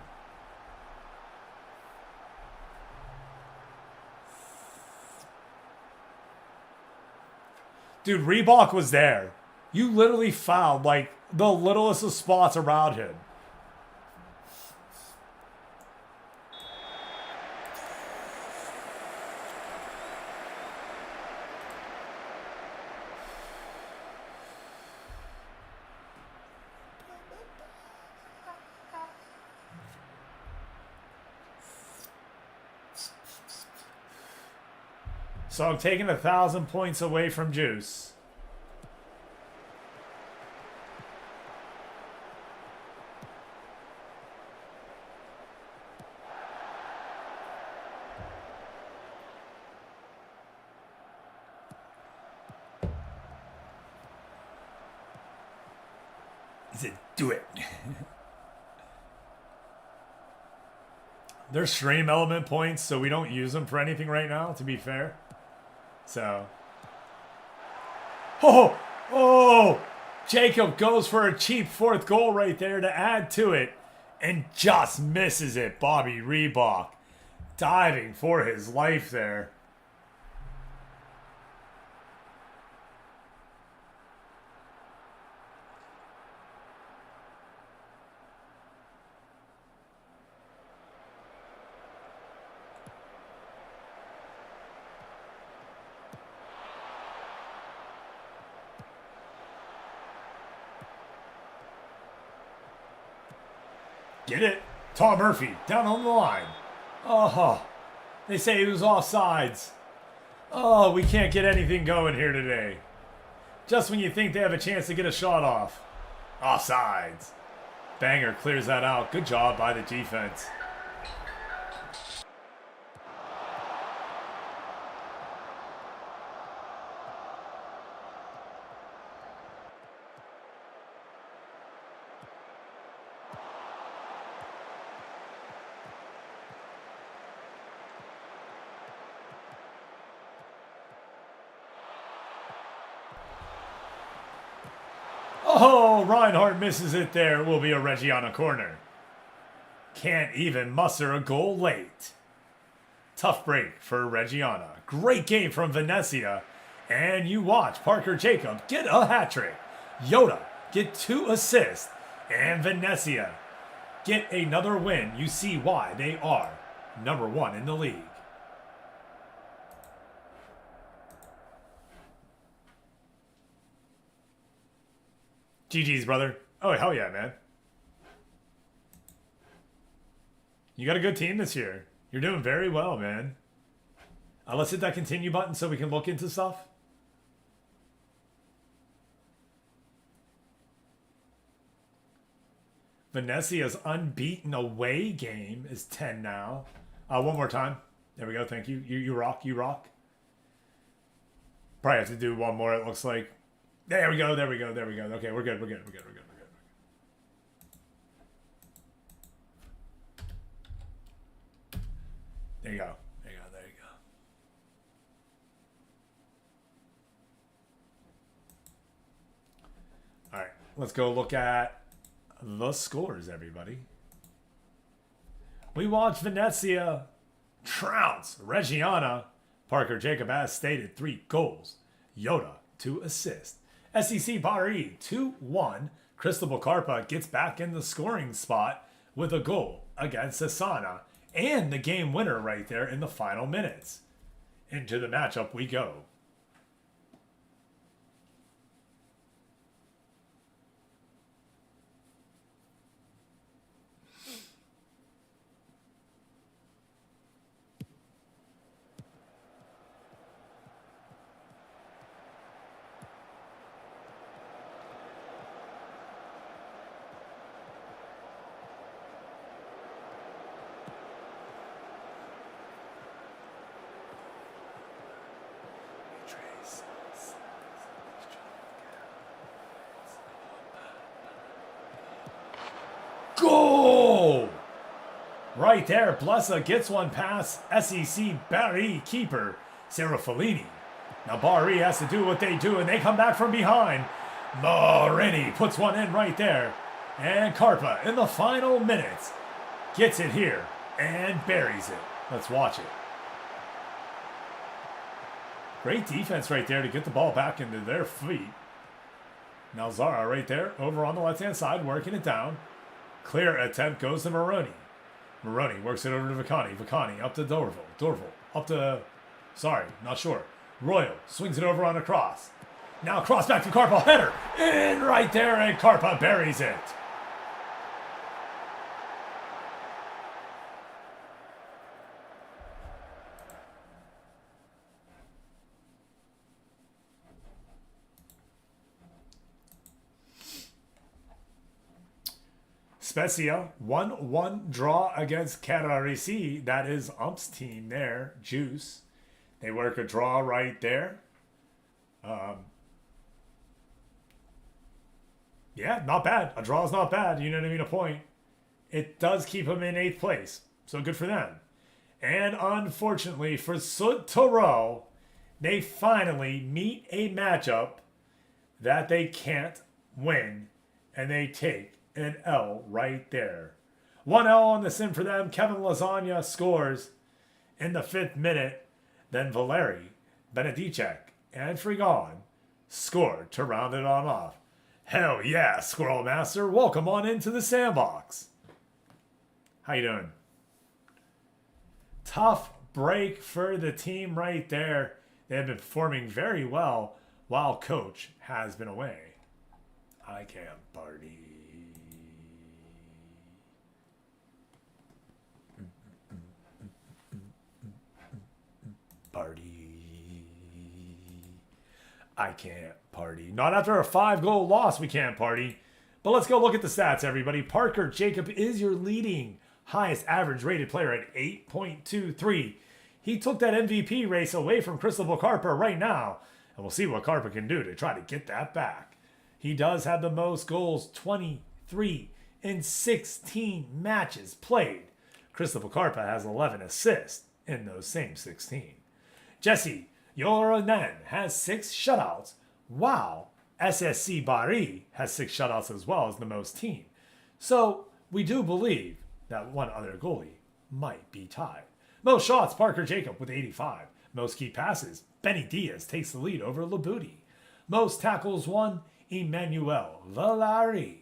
Dude, Reebok was there. You literally fouled like the littlest of spots around him. So I'm taking 1,000 points away from Juice. He said, do it. They're stream element points, so we don't use them for anything right now, to be fair. So. Oh! Jacob goes for a cheap fourth goal right there to add to it and just misses it. Bobby Reebok diving for his life there. Get it? Tom Murphy down on the line. Oh, they say he was offsides. Oh, we can't get anything going here today. Just when you think they have a chance to get a shot off. Offsides. Banger clears that out. Good job by the defense. Oh, Reinhardt misses it there. It will be a Reggiana corner. Can't even muster a goal late. Tough break for Reggiana. Great game from Venezia. And you watch Parker Jacob get a hat trick. Yoda get 2 assists. And Venezia get another win. You see why they are number 1 in the league. GG's, brother. Oh, hell yeah, man. You got a good team this year. You're doing very well, man. Let's hit that continue button so we can look into stuff. Venezia's unbeaten away game is 10 now. One more time. There we go. Thank you. You rock. You rock. Probably have to do one more, it looks like. There we go. There we go. There we go. Okay, we're good. We're good. We're good. We're good. We're good. There you go. There you go. There you go. All right. Let's go look at the scores, everybody. We watched Venezia trounce Reggiana. Parker Jacob, as stated, 3 goals. Yoda, 2 assists. SEC Bari 2-1. Cristobal Carpa gets back in the scoring spot with a goal against Asana. And the game winner right there in the final minutes. Into the matchup we go. Goal! Right there, Blessa gets one past SEC Bari keeper, Sarah Fellini. Now Bari has to do what they do, and they come back from behind. Morini puts one in right there. And Carpa, in the final minutes, gets it here and buries it. Let's watch it. Great defense right there to get the ball back into their feet. Now Zara right there, over on the left-hand side, working it down. Clear attempt goes to Maroney. Maroney works it over to Vicani. Vicani up to Dorval. Dorval up to... Sorry, not sure. Royal swings it over on a cross. Now cross back to Karpa. Header in right there, and Karpa buries it. Spezia, 1-1 draw against Carrarisi. That is Ump's team there, Juice. They work a draw right there. Yeah, not bad. A draw is not bad. You know what I mean? A point. It does keep them in 8th place. So good for them. And unfortunately for Sud Toro, they finally meet a matchup that they can't win. And they take an L right there. 1 L on the sim for them. Kevin Lasagna scores in the 5th minute. Then Valeri, Benedicek, and Frigon scored to round it on off. Hell yeah, Squirrel Master. Welcome on into the sandbox. How you doing? Tough break for the team right there. They have been performing very well while coach has been away. I can't party. Party. I can't party. Not after a 5-goal loss, we can't party. But let's go look at the stats, everybody. Parker Jacob is your leading highest average rated player at 8.23. He took that MVP race away from Cristobal Carpa right now. And we'll see what Carpa can do to try to get that back. He does have the most goals, 23 in 16 matches played. Cristobal Carpa has 11 assists in those same 16. Jesse Yoronen has 6 shutouts, while SSC Bari has 6 shutouts as well as the most team. So we do believe that one other goalie might be tied. Most shots, Parker Jacob with 85. Most key passes, Benny Diaz takes the lead over Labuti. Most tackles won, Emmanuel Valari.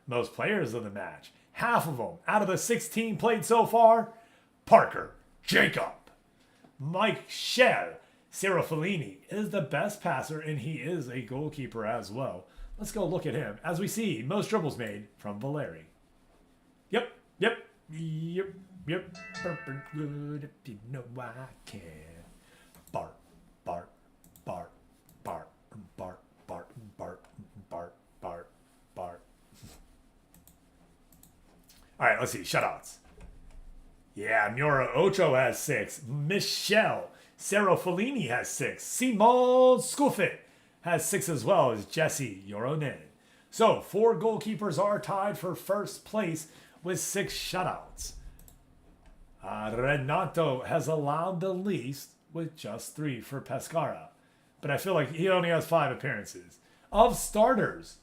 Most players of the match, half of them out of the 16 played so far, Parker Jacob. Mike Shell Serafellini is the best passer, and he is a goalkeeper as well. Let's go look at him. As we see, most dribbles made from Valeri. Yep. Good if you know I can. Bart, Bart, Bart, Bart, Bart, Bart, Bart, Bart, Bart, Bart. All right, let's see. Shutouts. Yeah, Miura Ocho has 6. Michelle Serafellini has 6. Simon Scuffet has 6 as well as Jesse Yoronen. So 4 goalkeepers are tied for first place with 6 shutouts. Renato has allowed the least with just 3 for Pescara. But I feel like he only has 5 appearances. Of starters,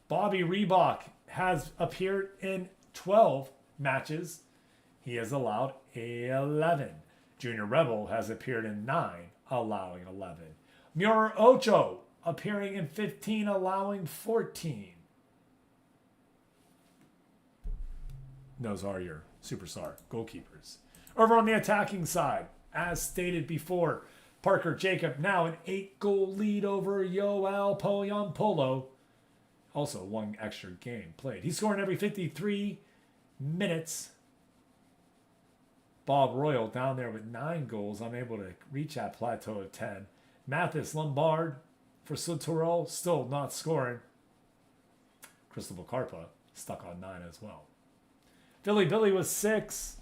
Bobby Reebok has appeared in 12 matches. He has allowed 11. Junior Rebel has appeared in 9, allowing 11. Miura Ocho appearing in 15, allowing 14. Those are your superstar goalkeepers. Over on the attacking side, as stated before, Parker Jacob now an 8-goal lead over Yoel Poyampolo. Also 1 extra game played. He's scoring every 53 minutes. Bob Royal down there with 9 goals, unable to reach that plateau of 10. Mathis Lombard for Sud-Tirol, still not scoring. Cristobal Carpa stuck on 9 as well. Philly Billy was 6.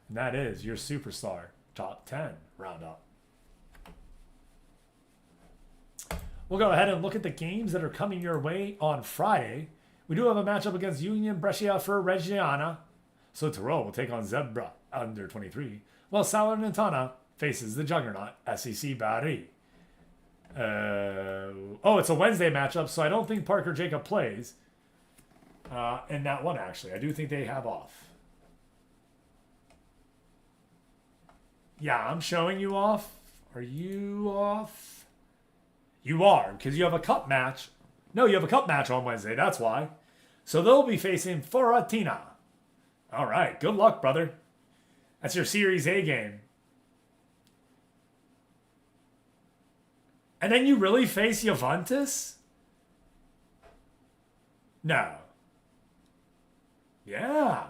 And that is your superstar top 10 roundup. We'll go ahead and look at the games that are coming your way on Friday. We do have a matchup against Union Brescia for Reggiana. Sud-Tirol will take on Zebra under 23, while Salernitana faces the juggernaut SEC Bari. It's a Wednesday matchup, so I don't think Parker Jacob plays in that one, actually. I do think they have off. Yeah, I'm showing you off. Are you off? You are, because you have a cup match. No, you have a cup match on Wednesday. That's why. So they'll be facing Fiorentina. All right. Good luck, brother. That's your Series A game. And then you really face Juventus? No. Yeah.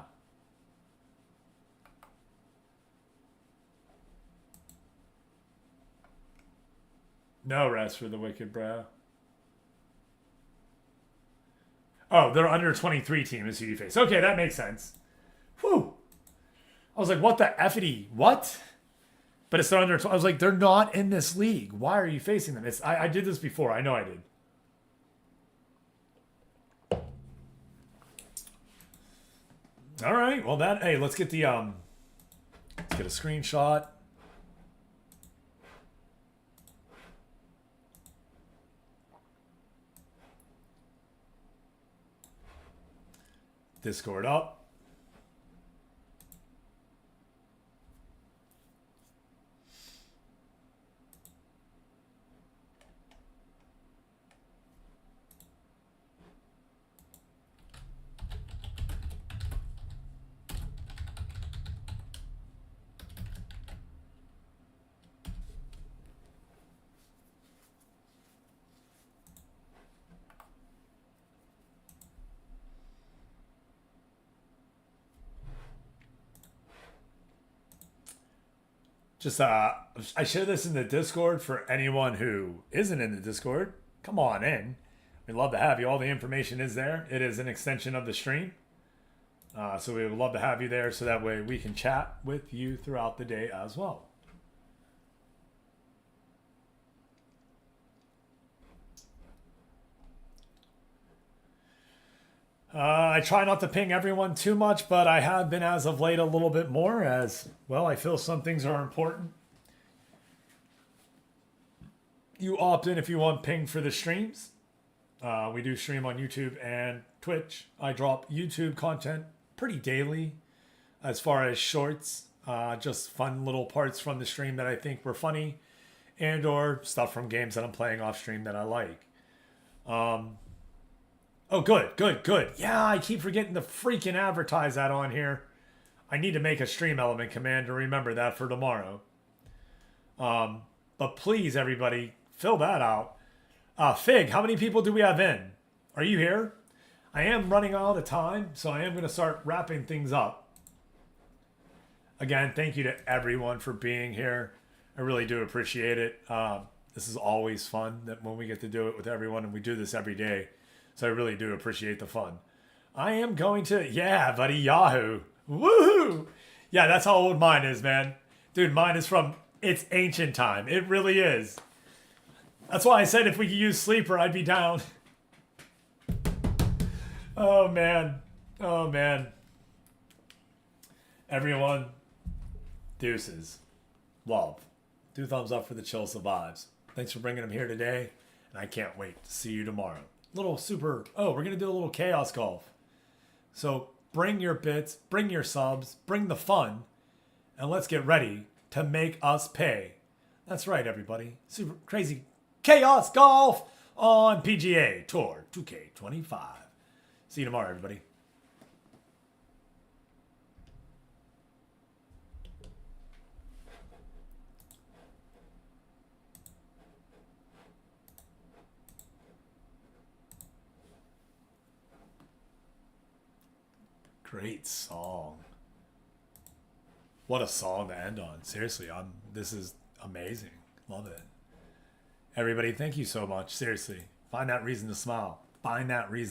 No rest for the wicked, bro. Oh, they're under 23 team is who you face. Okay, that makes sense. Whew. I was like, what the effity? What? But it's their under. I was like, they're not in this league. Why are you facing them? I did this before. I know I did. All right. Well, hey, let's get the let's get a screenshot. Discord up. Just I share this in the Discord for anyone who isn't in the Discord. Come on in. We'd love to have you. All the information is there. It is an extension of the stream. So we would love to have you there so that way we can chat with you throughout the day as well. I try not to ping everyone too much, but I have been as of late a little bit more as, well, I feel some things are important. You opt in if you want ping for the streams. We do stream on YouTube and Twitch. I drop YouTube content pretty daily as far as shorts, just fun little parts from the stream that I think were funny and or stuff from games that I'm playing off stream that I like. Oh, good. Yeah, I keep forgetting to freaking advertise that on here. I need to make a stream element command to remember that for tomorrow. But please, everybody, fill that out. Fig, how many people do we have in? Are you here? I am running out of time, so I am going to start wrapping things up. Again, thank you to everyone for being here. I really do appreciate it. This is always fun that when we get to do it with everyone, and we do this every day. So I really do appreciate the fun. I am going to, yeah, buddy, Yahoo. Woohoo! Yeah, that's how old mine is, man. Dude, mine is from, it's ancient time. It really is. That's why I said if we could use Sleeper, I'd be down. Oh, man. Oh, man. Everyone, deuces. Love. 2 thumbs up for the chill survives. Thanks for bringing them here today, and I can't wait to see you tomorrow. Little super, we're going to do a little chaos golf. So bring your bits, bring your subs, bring the fun, and let's get ready to make us pay. That's right, everybody. Super crazy chaos golf on PGA Tour 2K25. See you tomorrow, everybody. Great song. What a song to end on. Seriously, this is amazing. Love it. Everybody, thank you so much. Seriously, find that reason to smile. Find that reason